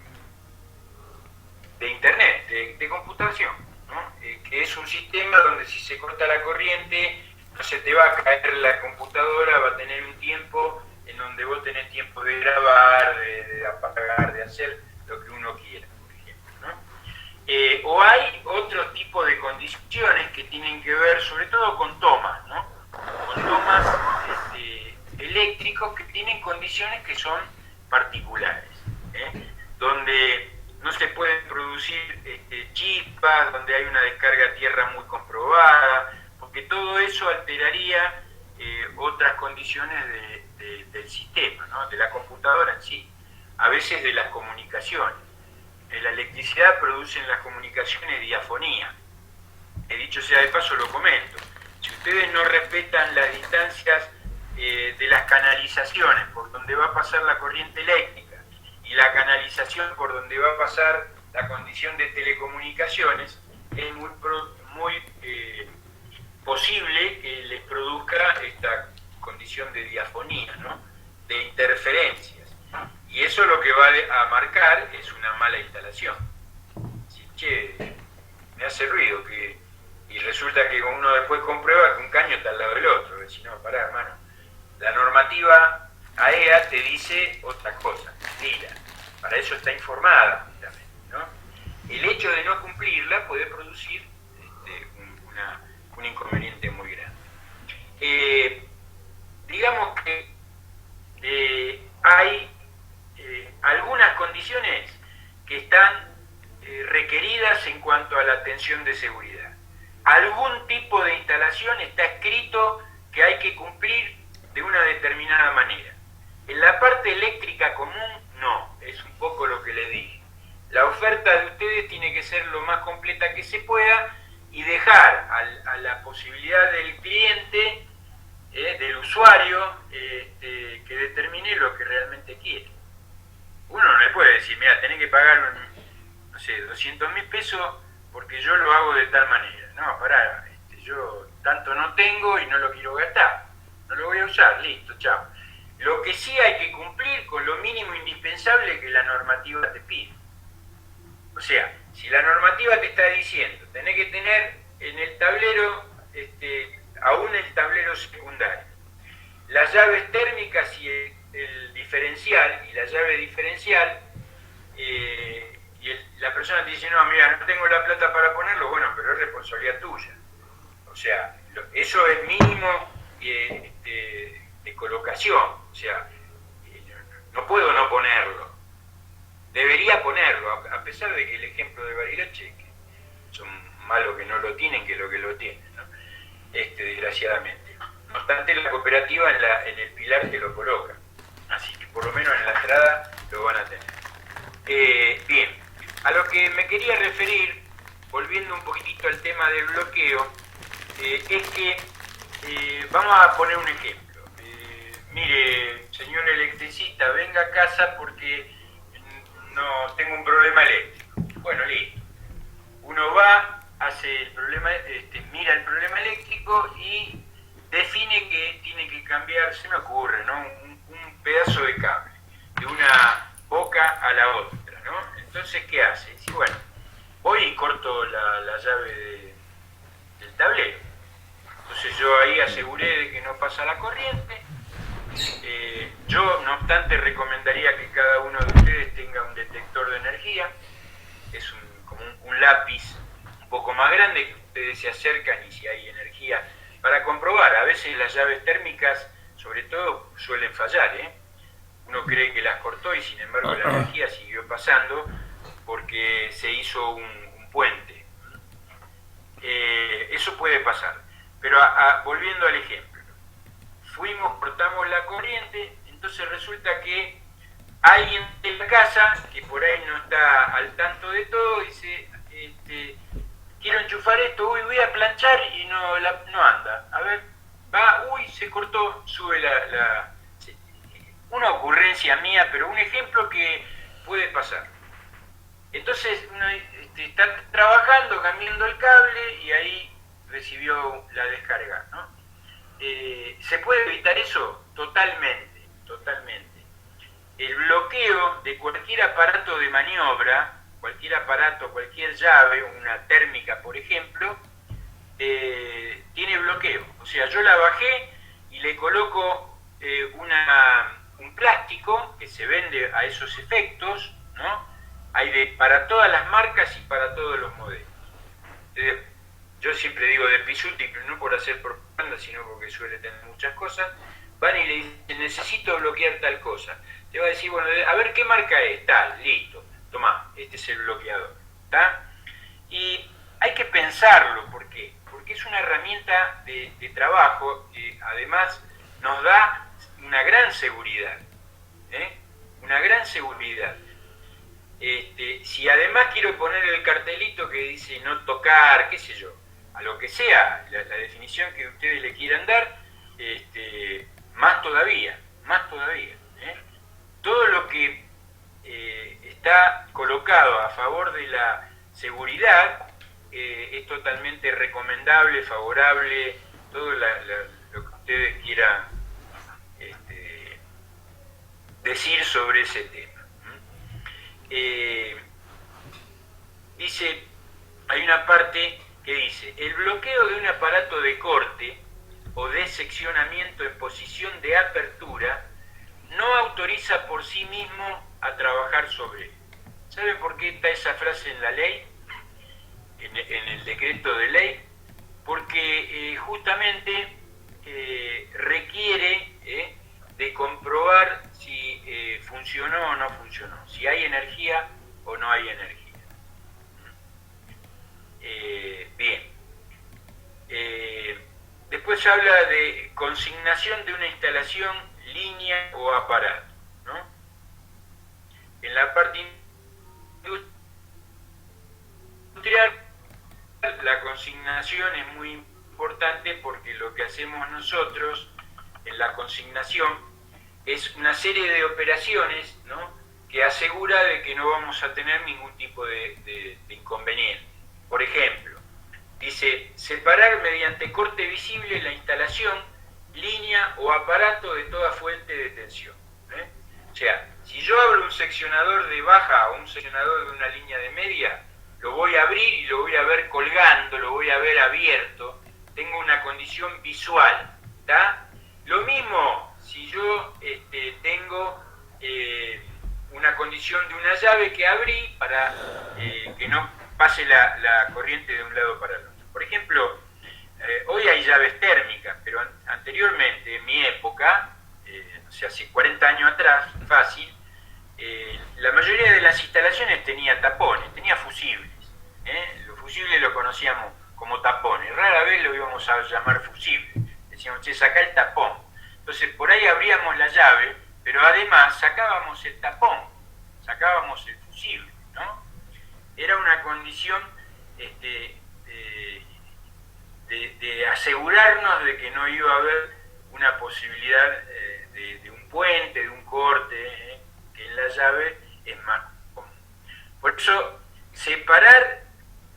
de internet, de computación, ¿no? Que es un sistema donde si se corta la corriente, no se te va a caer la computadora, va a tener un tiempo en donde vos tenés tiempo de grabar, de apagar, de hacer lo que uno quiera, por ejemplo, ¿no? O hay otro tipo de condiciones que tienen que ver sobre todo con tomas, ¿no? Con tomas eléctricos que tienen condiciones que son particulares, donde no se pueden producir chispas, donde hay una descarga a tierra muy comprobada, porque todo eso alteraría otras condiciones del sistema, ¿no? De la computadora en sí, a veces de las comunicaciones. La electricidad produce en las comunicaciones diafonía. Dicho sea de paso, lo comento. Si ustedes no respetan las distancias de las canalizaciones por donde va a pasar la corriente eléctrica y la canalización por donde va a pasar la condición de telecomunicaciones, es muy posible que les produzca esta condición de diafonía, ¿no? De interferencias. Y eso lo que va a marcar es una mala instalación. Si, che, me hace ruido, y resulta que uno después comprueba que un caño está al lado del otro. Decís, no, pará, hermano, la normativa AEA te dice otra cosa, mira, para eso está informada, ¿no? El hecho de no cumplirla puede producir un inconveniente muy grande. Digamos que hay algunas condiciones que están requeridas en cuanto a la atención de seguridad. Algún tipo de instalación está escrito que hay que cumplir de una determinada manera. En la parte eléctrica común, no, es un poco lo que les dije. la oferta de ustedes tiene que ser lo más completa que se pueda y dejar a la posibilidad del cliente, del usuario, que determine lo que realmente quiere. Uno no le puede decir, mira, tenés que pagar, no sé, 200.000 pesos porque yo lo hago de tal manera. No, pará, yo tanto no tengo y no lo quiero gastar. No lo voy a usar, listo, chao. Lo que sí hay que cumplir con lo mínimo indispensable que la normativa te pide. O sea, si la normativa te está diciendo, tenés que tener en el tablero, aún el tablero secundario, las llaves térmicas y el diferencial, y la llave diferencial, la persona te dice, no, mira, no tengo la plata para ponerlo, bueno, pero es responsabilidad tuya. O sea, eso es mínimo de colocación, o sea, no puedo no ponerlo. Debería ponerlo, a pesar de que el ejemplo de Bariloche, que son malos que no lo tienen que lo tienen, ¿no? Desgraciadamente. No obstante, la cooperativa en el pilar te lo coloca, así que por lo menos en la entrada lo van a tener. Bien, a lo que me quería referir, volviendo un poquitito al tema del bloqueo, es que vamos a poner un ejemplo. Mire, señor electricista, venga a casa porque no tengo un problema eléctrico. Bueno, listo. Uno va, hace el problema, mira el problema eléctrico y define que tiene que cambiar, se me ocurre, ¿no? Un pedazo de cable, de una boca a la otra, ¿no? Entonces, ¿qué hace? Dice, bueno, voy y corto la llave del tablero. Entonces yo ahí aseguré de que no pasa la corriente. Yo, no obstante, recomendaría que cada uno de ustedes tenga un detector de energía. Es como un lápiz un poco más grande que ustedes se acercan y si hay energía para comprobar. A veces las llaves térmicas, sobre todo, suelen fallar, Uno cree que las cortó y sin embargo la energía siguió pasando porque se hizo un puente. Eso puede pasar. Pero volviendo al ejemplo, cortamos la corriente, entonces resulta que alguien de la casa, que por ahí no está al tanto de todo, dice, quiero enchufar esto, uy, voy a planchar y no anda. A ver, va, uy, se cortó, sube una ocurrencia mía, pero un ejemplo que puede pasar. Entonces uno está trabajando, cambiando el cable y ahí recibió la descarga, ¿no? ¿Se puede evitar eso? Totalmente, totalmente. El bloqueo de cualquier aparato de maniobra, cualquier aparato, cualquier llave, una térmica por ejemplo, tiene bloqueo. O sea, yo la bajé y le coloco un plástico que se vende a esos efectos, ¿no? Hay para todas las marcas y para todos los modelos. Yo siempre digo de Pisuti, pero no por hacer propaganda, sino porque suele tener muchas cosas. Van y le dicen, necesito bloquear tal cosa. Te va a decir, bueno, a ver qué marca es, tal, listo, tomá, este es el bloqueador, ¿está? Y hay que pensarlo, ¿por qué? Porque es una herramienta de trabajo que además nos da una gran seguridad, una gran seguridad. Si además quiero poner el cartelito que dice no tocar, qué sé yo, a lo que sea, la definición que ustedes le quieran dar, más todavía. Todo lo que está colocado a favor de la seguridad es totalmente recomendable, favorable, todo lo que ustedes quieran decir sobre ese tema. Dice, hay una parte que dice, el bloqueo de un aparato de corte o de seccionamiento en posición de apertura no autoriza por sí mismo a trabajar sobre él. ¿Saben por qué está esa frase en la ley? En el decreto de ley, porque justamente requiere de comprobar si funcionó o no funcionó, si hay energía o no hay energía. Bien. Después habla de consignación de una instalación, línea o aparato, ¿no? En la parte industrial, la consignación es muy importante porque lo que hacemos nosotros en la consignación es una serie de operaciones, ¿no?, que asegura de que no vamos a tener ningún tipo de inconveniente. Por ejemplo, dice, separar mediante corte visible la instalación, línea o aparato de toda fuente de tensión. O sea, si yo abro un seccionador de baja o un seccionador de una línea de media, lo voy a abrir y lo voy a ver colgando, lo voy a ver abierto, tengo una condición visual, ¿está? Lo mismo si yo tengo una condición de una llave que abrí para que no pase la corriente de un lado para el otro. Por ejemplo, hoy hay llaves térmicas, pero anteriormente, en mi época, o sea, hace 40 años atrás, fácil, la mayoría de las instalaciones tenía tapones, tenía fusibles. Los fusibles lo conocíamos como tapones, rara vez lo íbamos a llamar fusible. Decíamos, che, sacá el tapón. Entonces, por ahí abríamos la llave, pero además sacábamos el tapón, sacábamos el fusible, ¿no? Era una condición de asegurarnos de que no iba a haber una posibilidad de un puente, de un corte, que en la llave es más común. Por eso, separar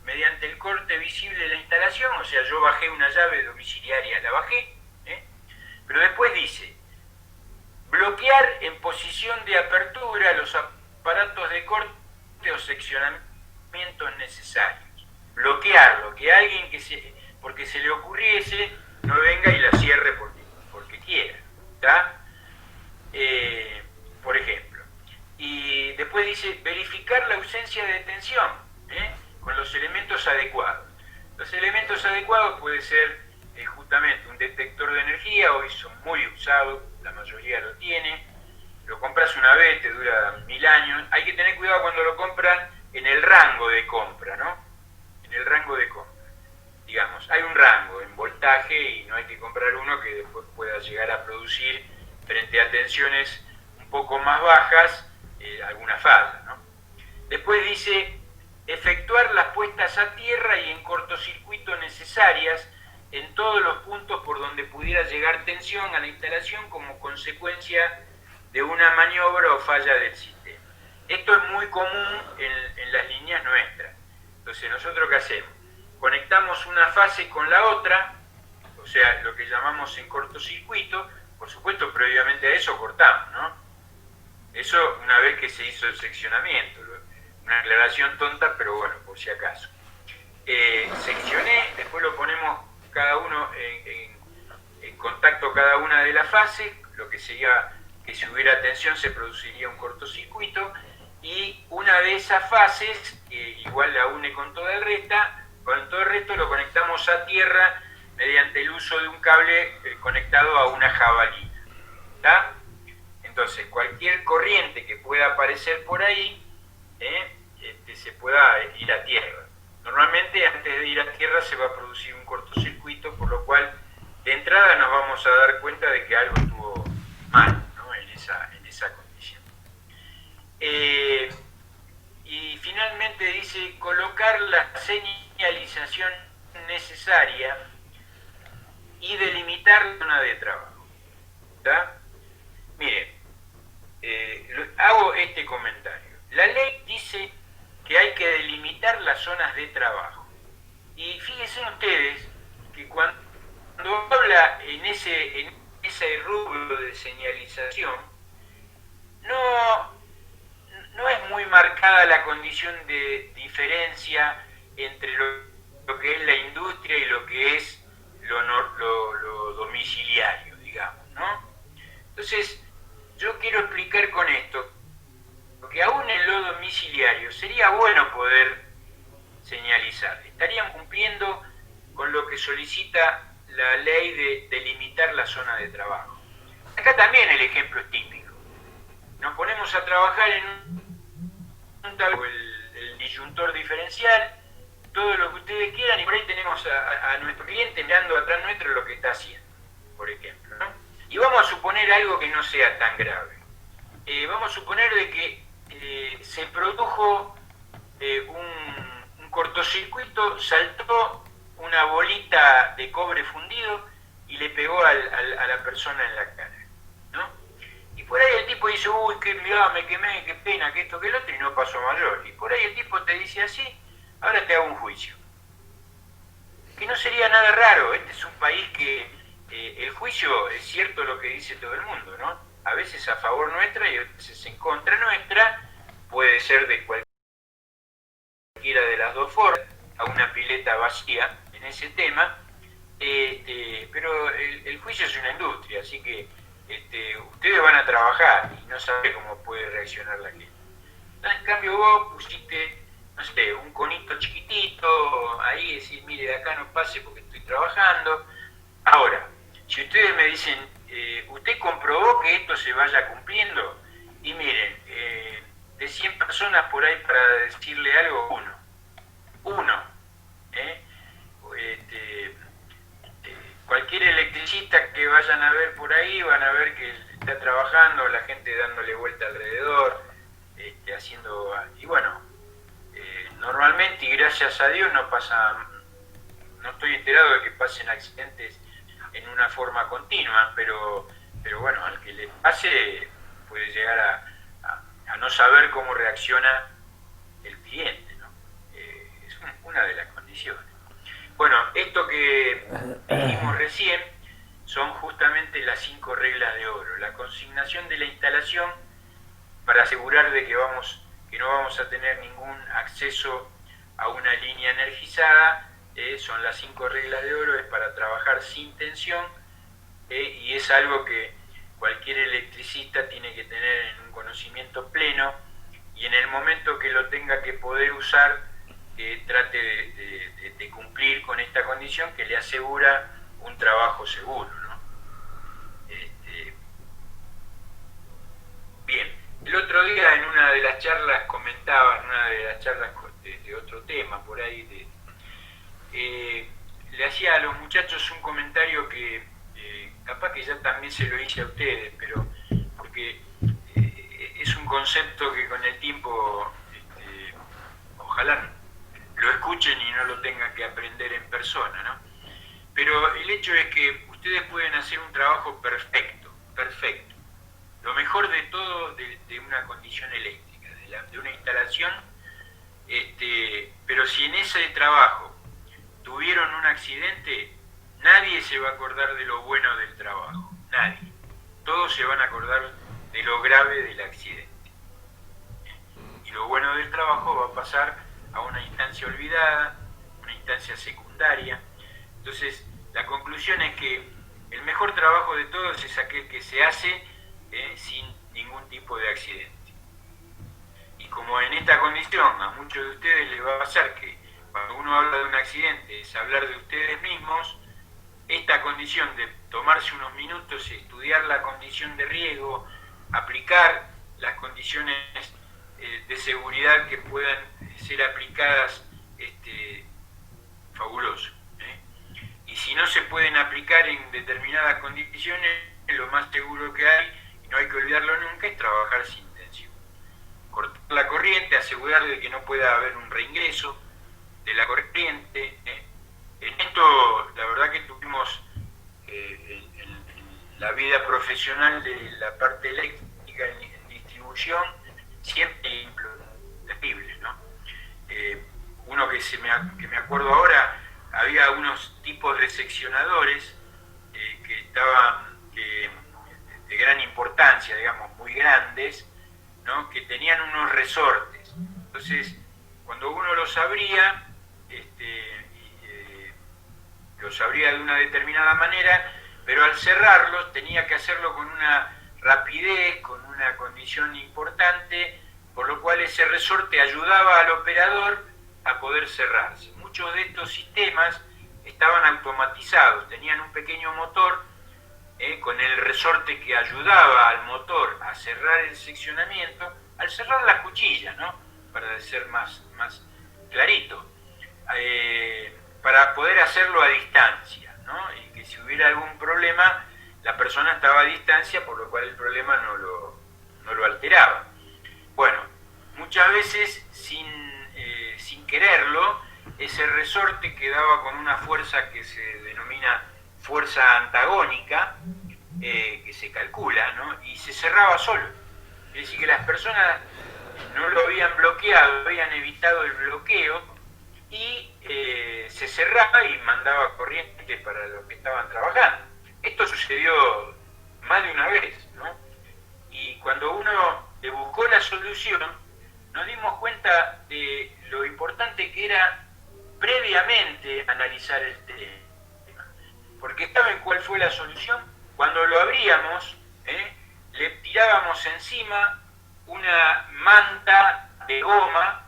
mediante el corte visible de la instalación, o sea, yo bajé una llave domiciliaria, la bajé, pero después dice, bloquear en posición de apertura los aparatos de corte o seccionamientos necesarios. Bloquearlo, que alguien porque se le ocurriese, no venga y la cierre porque quiera, ¿está? Por ejemplo. Y después dice, verificar la ausencia de tensión, con los elementos adecuados. Los elementos adecuados puede ser justamente un detector de energía, hoy son muy usados, la mayoría lo tiene, lo compras una vez, te dura 1000 años, hay que tener cuidado cuando lo compran en el rango de compra, ¿no? En el rango de compra. Digamos, hay un rango en voltaje y no hay que comprar uno que después pueda llegar a producir, frente a tensiones un poco más bajas, alguna falla, ¿no? Después dice, efectuar las puestas a tierra y en cortocircuito necesarias en todos los puntos por donde pudiera llegar tensión a la instalación como consecuencia de una maniobra o falla del sistema. Esto es muy común en las líneas nuestras. Entonces, ¿nosotros qué hacemos? Conectamos una fase con la otra, o sea, lo que llamamos en cortocircuito. Por supuesto, previamente a eso cortamos, ¿no? Eso una vez que se hizo el seccionamiento. Una aclaración tonta, pero bueno, por si acaso. Seccioné, después lo ponemos cada uno en contacto cada una de las fases, lo que sería que si hubiera tensión se produciría un cortocircuito, y una de esas fases, igual la une con todo el resto lo conectamos a tierra mediante el uso de un cable conectado a una jabalina, ¿está? Entonces, cualquier corriente que pueda aparecer por ahí, se pueda ir a tierra. Normalmente, antes de ir a tierra se va a producir un cortocircuito, por lo cual, de entrada nos vamos a dar cuenta de que algo estuvo mal, ¿no?, en esa condición. Y finalmente dice, colocar la señalización necesaria y delimitar la zona de trabajo, ¿está? Miren, hago este comentario. La ley dice que hay que delimitar las zonas de trabajo. Y fíjense ustedes que cuando habla en ese rubro de señalización, no es muy marcada la condición de diferencia entre lo que es la industria y lo que es lo domiciliario, digamos, ¿no? Entonces, yo quiero explicar con esto que aún en lo domiciliario sería bueno poder señalizar. Estarían cumpliendo con lo que solicita la ley de delimitar la zona de trabajo. Acá también el ejemplo es típico. Nos ponemos a trabajar en el disyuntor diferencial, todo lo que ustedes quieran, y por ahí tenemos a nuestro cliente mirando atrás nuestro lo que está haciendo, por ejemplo, ¿no? Y vamos a suponer algo que no sea tan grave. Vamos a suponer de que se produjo un cortocircuito saltó una bolita de cobre fundido y le pegó a la persona en la cara, ¿no? Y por ahí el tipo dice, uy, que mirá, me quemé, qué pena, que esto, que el otro, y no pasó a mayor. Y por ahí el tipo te dice así, ahora te hago un juicio. Que no sería nada raro, este es un país que el juicio es cierto lo que dice todo el mundo, ¿no? A veces a favor nuestra y a veces en contra nuestra, puede ser de cualquiera de las dos formas, a una pileta vacía en ese tema, pero el juicio es una industria, así que ustedes van a trabajar y no saben cómo puede reaccionar la gente. En cambio vos pusiste, no sé, un conito chiquitito, ahí decís, mire, de acá no pase porque estoy trabajando. Ahora, si ustedes me dicen, ¿usted comprobó que esto se vaya cumpliendo? Y miren, de 100 personas por ahí para decirle algo, uno. Cualquier electricista que vayan a ver por ahí van a ver que está trabajando, la gente dándole vuelta alrededor, haciendo, y bueno, normalmente y gracias a Dios no estoy enterado de que pasen accidentes en una forma continua, pero bueno, al que le pase puede llegar a no saber cómo reacciona el cliente, ¿no? Es una de las condiciones. Bueno, esto que dijimos recién son justamente las 5 reglas de oro. La consignación de la instalación para asegurar de que no vamos a tener ningún acceso a una línea energizada, son las 5 reglas de oro, es para trabajar sin tensión, y es algo que cualquier electricista tiene que tener en un conocimiento pleno, y en el momento que lo tenga que poder usar, trate de cumplir con esta condición que le asegura un trabajo seguro, ¿no? Bien, el otro día en una de las charlas comentaba, en una de las charlas de otro tema, por ahí, le hacía a los muchachos un comentario que capaz que ya también se lo hice a ustedes, pero porque es un concepto que con el tiempo ojalá lo escuchen y no lo tengan que aprender en persona, ¿no? Pero el hecho es que ustedes pueden hacer un trabajo perfecto, lo mejor de todo de una condición eléctrica, de una instalación, pero si en ese trabajo tuvieron un accidente, nadie se va a acordar de lo bueno del trabajo, nadie. Todos se van a acordar de lo grave del accidente. Y lo bueno del trabajo va a pasar a una instancia olvidada, una instancia secundaria. Entonces, la conclusión es que el mejor trabajo de todos es aquel que se hace sin ningún tipo de accidente. Y como en esta condición a muchos de ustedes les va a pasar que cuando uno habla de un accidente es hablar de ustedes mismos, esta condición de tomarse unos minutos y estudiar la condición de riesgo, aplicar las condiciones de seguridad que puedan ser aplicadas, fabuloso. Y si no se pueden aplicar en determinadas condiciones, lo más seguro que hay, y no hay que olvidarlo nunca, es trabajar sin tensión. Cortar la corriente, asegurar de que no pueda haber un reingreso de la corriente. En esto, la verdad que tuvimos en la vida profesional de la parte eléctrica en distribución, siempre terribles, ¿no? Uno que me acuerdo ahora, había unos tipos de seccionadores que estaban de gran importancia, digamos, muy grandes, ¿no? Que tenían unos resortes. Entonces, cuando uno los abría, los abría de una determinada manera, pero al cerrarlos tenía que hacerlo con una rapidez, con una condición importante, por lo cual ese resorte ayudaba al operador a poder cerrarse. Muchos de estos sistemas estaban automatizados, tenían un pequeño motor con el resorte que ayudaba al motor a cerrar el seccionamiento, al cerrar la cuchilla, ¿no? Para ser más clarito, para poder hacerlo a distancia, ¿no? Y que si hubiera algún problema, la persona estaba a distancia, por lo cual el problema no lo alteraba. Bueno, muchas veces sin quererlo, ese resorte quedaba con una fuerza que se denomina fuerza antagónica, que se calcula, ¿no? Y se cerraba solo. Es decir, que las personas no lo habían bloqueado, habían evitado el bloqueo y se cerraba y mandaba corriente para los que estaban trabajando. Esto sucedió más de una vez, ¿no? Y cuando uno le buscó la solución, nos dimos cuenta de lo importante que era previamente analizar el tema. Porque ¿saben cuál fue la solución? Cuando lo abríamos, le tirábamos encima una manta de goma,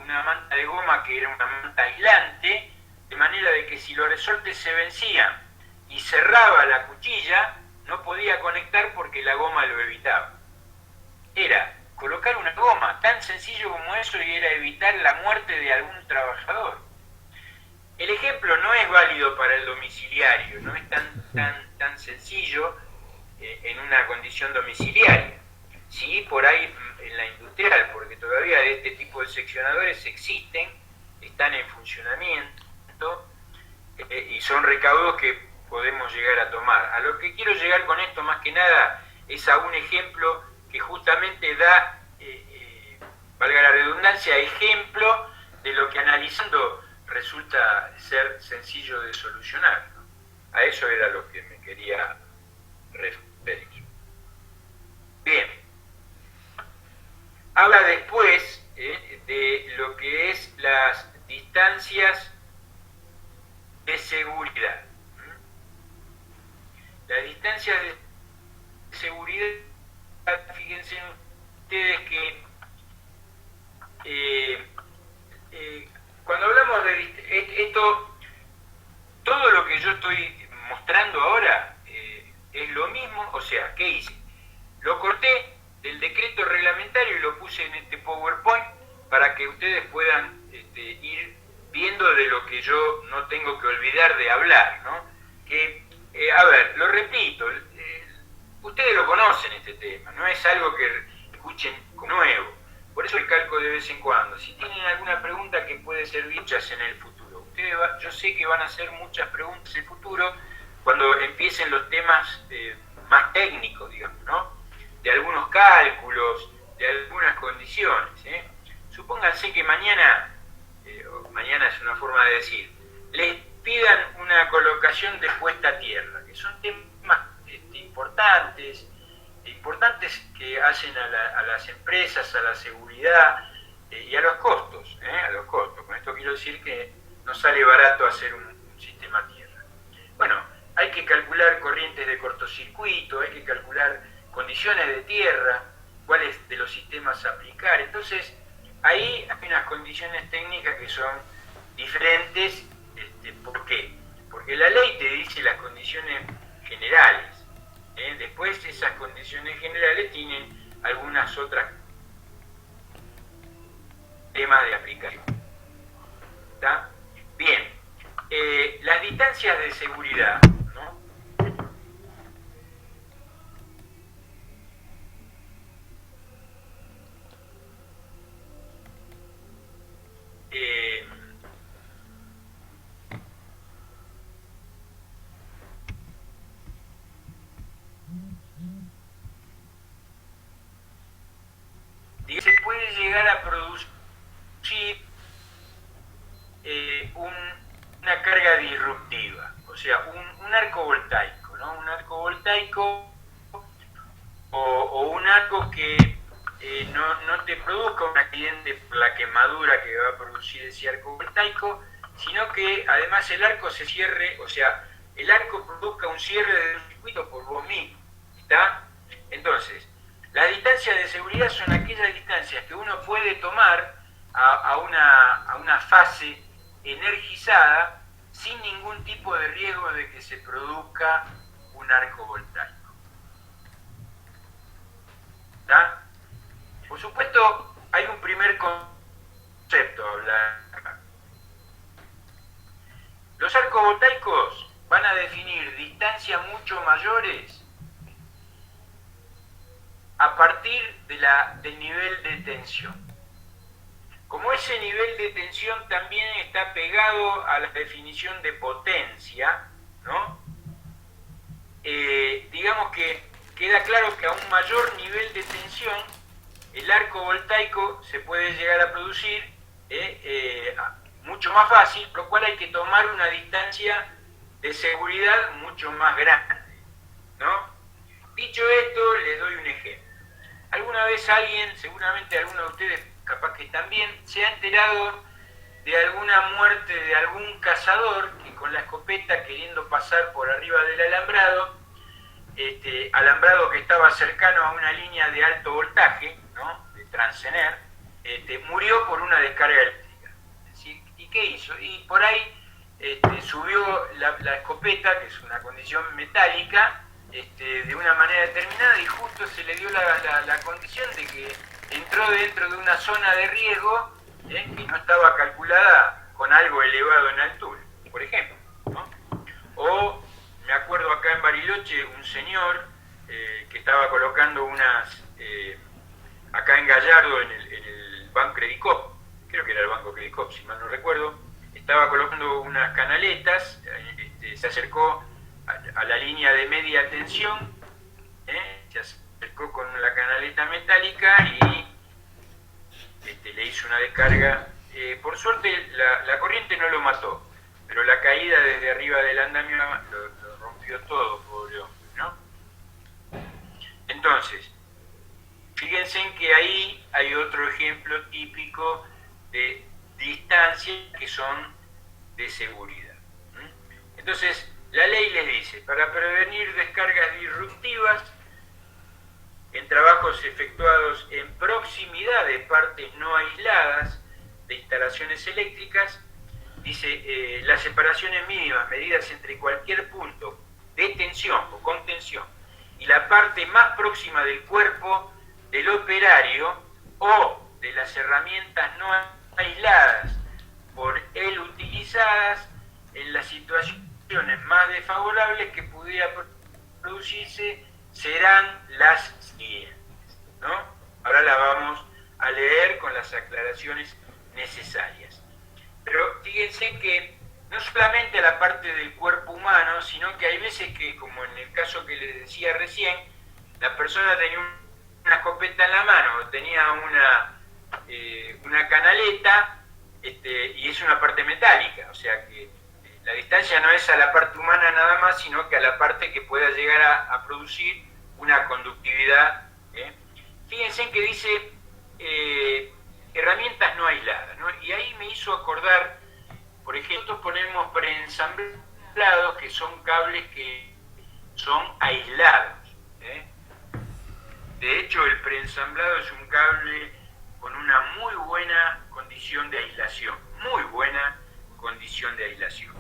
una manta de goma que era una manta aislante, de manera de que si los resortes se vencían y cerraba la cuchilla, no podía conectar porque la goma lo evitaba. Era colocar una goma, tan sencillo como eso, y era evitar la muerte de algún trabajador. El ejemplo no es válido para el domiciliario, no es tan sencillo en una condición domiciliaria. Sí, por ahí en la industrial, porque todavía de este tipo de seccionadores existen, están en funcionamiento y son recaudos que podemos llegar a tomar. A lo que quiero llegar con esto más que nada es a un ejemplo que justamente da, valga la redundancia, ejemplo de lo que analizando resulta ser sencillo de solucionar, ¿no? A eso era lo que me quería referir. Bien. Habla después de lo que es las distancias de seguridad. Las distancias de seguridad, fíjense ustedes que cuando hablamos de esto, todo lo que yo estoy mostrando ahora es lo mismo. O sea, ¿qué hice? Lo corté del decreto reglamentario y lo puse en este PowerPoint para que ustedes puedan ir viendo de lo que yo no tengo que olvidar de hablar, ¿no? Que, a ver, lo repito, ustedes lo conocen este tema, no es algo que escuchen como nuevo, por eso recalco de vez en cuando. Si tienen alguna pregunta que puede servir muchas en el futuro, yo sé que van a hacer muchas preguntas en el futuro cuando empiecen los temas más técnicos, digamos, ¿no? De algunos cálculos, de algunas condiciones. Supónganse que mañana es una forma de decir, les pidan una colocación de puesta a tierra, que son temas importantes que hacen a las empresas, a la seguridad y a los costos, Con esto quiero decir que no sale barato hacer un sistema a tierra. Bueno, hay que calcular corrientes de cortocircuito, hay que calcular condiciones de tierra, cuáles de los sistemas aplicar. Entonces, ahí hay unas condiciones técnicas que son diferentes. ¿Por qué? Porque la ley te dice las condiciones generales. Después esas condiciones generales tienen algunas otras temas de aplicación. ¿Está? Bien. Las distancias de seguridad, ¿no? Se puede llegar a producir una carga disruptiva, o sea, un arco voltaico, ¿no? Un arco voltaico o un arco que no te produzca un accidente por la quemadura que va a producir ese arco voltaico, sino que además el arco se cierre, o sea, el arco produzca un cierre del circuito por vos mismo, ¿está? Entonces, las distancias de seguridad son aquellas distancias que uno puede tomar a una fase energizada sin ningún tipo de riesgo de que se produzca un arco voltaico. ¿Está? Por supuesto, hay un primer concepto a hablar acá. Los arcos voltaicos van a definir distancias mucho mayores a partir del nivel de tensión. como ese nivel de tensión también está pegado a la definición de potencia, ¿no? Digamos que queda claro que a un mayor nivel de tensión el arco voltaico se puede llegar a producir mucho más fácil, por lo cual hay que tomar una distancia de seguridad mucho más grande, ¿no? Dicho esto, les doy un ejemplo. Alguna vez alguien, seguramente alguno de ustedes capaz que también, se ha enterado de alguna muerte de algún cazador que con la escopeta, queriendo pasar por arriba del alambrado que estaba cercano a una línea de alto voltaje, ¿no?, de Transener, murió por una descarga eléctrica. ¿Sí? ¿Y qué hizo? Y por ahí subió la escopeta, que es una condición metálica, de una manera determinada, y justo se le dio la condición de que entró dentro de una zona de riesgo que no estaba calculada con algo elevado en altura, por ejemplo, ¿no? O me acuerdo acá en Bariloche un señor que estaba colocando unas, acá en Gallardo, en el Banco Credicop, creo que era el Banco Credicop, si mal no recuerdo, estaba colocando unas canaletas, se acercó a la línea de media tensión, se acercó con la canaleta metálica y le hizo una descarga. Por suerte la corriente no lo mató, pero la caída desde arriba del andamio lo rompió todo, pobre hombre, ¿no? Entonces, fíjense en que ahí hay otro ejemplo típico de distancias que son de seguridad. Entonces, la ley les dice, para prevenir descargas disruptivas en trabajos efectuados en proximidad de partes no aisladas de instalaciones eléctricas, dice, las separaciones mínimas medidas entre cualquier punto de tensión o contención y la parte más próxima del cuerpo del operario o de las herramientas no aisladas por él utilizadas en las situaciones más desfavorables que pudiera producirse serán las siguientes, ¿no? Ahora la vamos a leer con las aclaraciones necesarias. Pero fíjense que no solamente la parte del cuerpo humano, sino que hay veces que, como en el caso que les decía recién, la persona tenía una escopeta en la mano, tenía una canaleta, y es una parte metálica, o sea que la distancia no es a la parte humana nada más, sino que a la parte que pueda llegar a producir una conductividad. Fíjense en que dice herramientas no aisladas, ¿no? Y ahí me hizo acordar, por ejemplo, ponemos preensamblados, que son cables que son aislados. De hecho, el preensamblado es un cable con una muy buena condición de aislación, muy buena condición de aislación.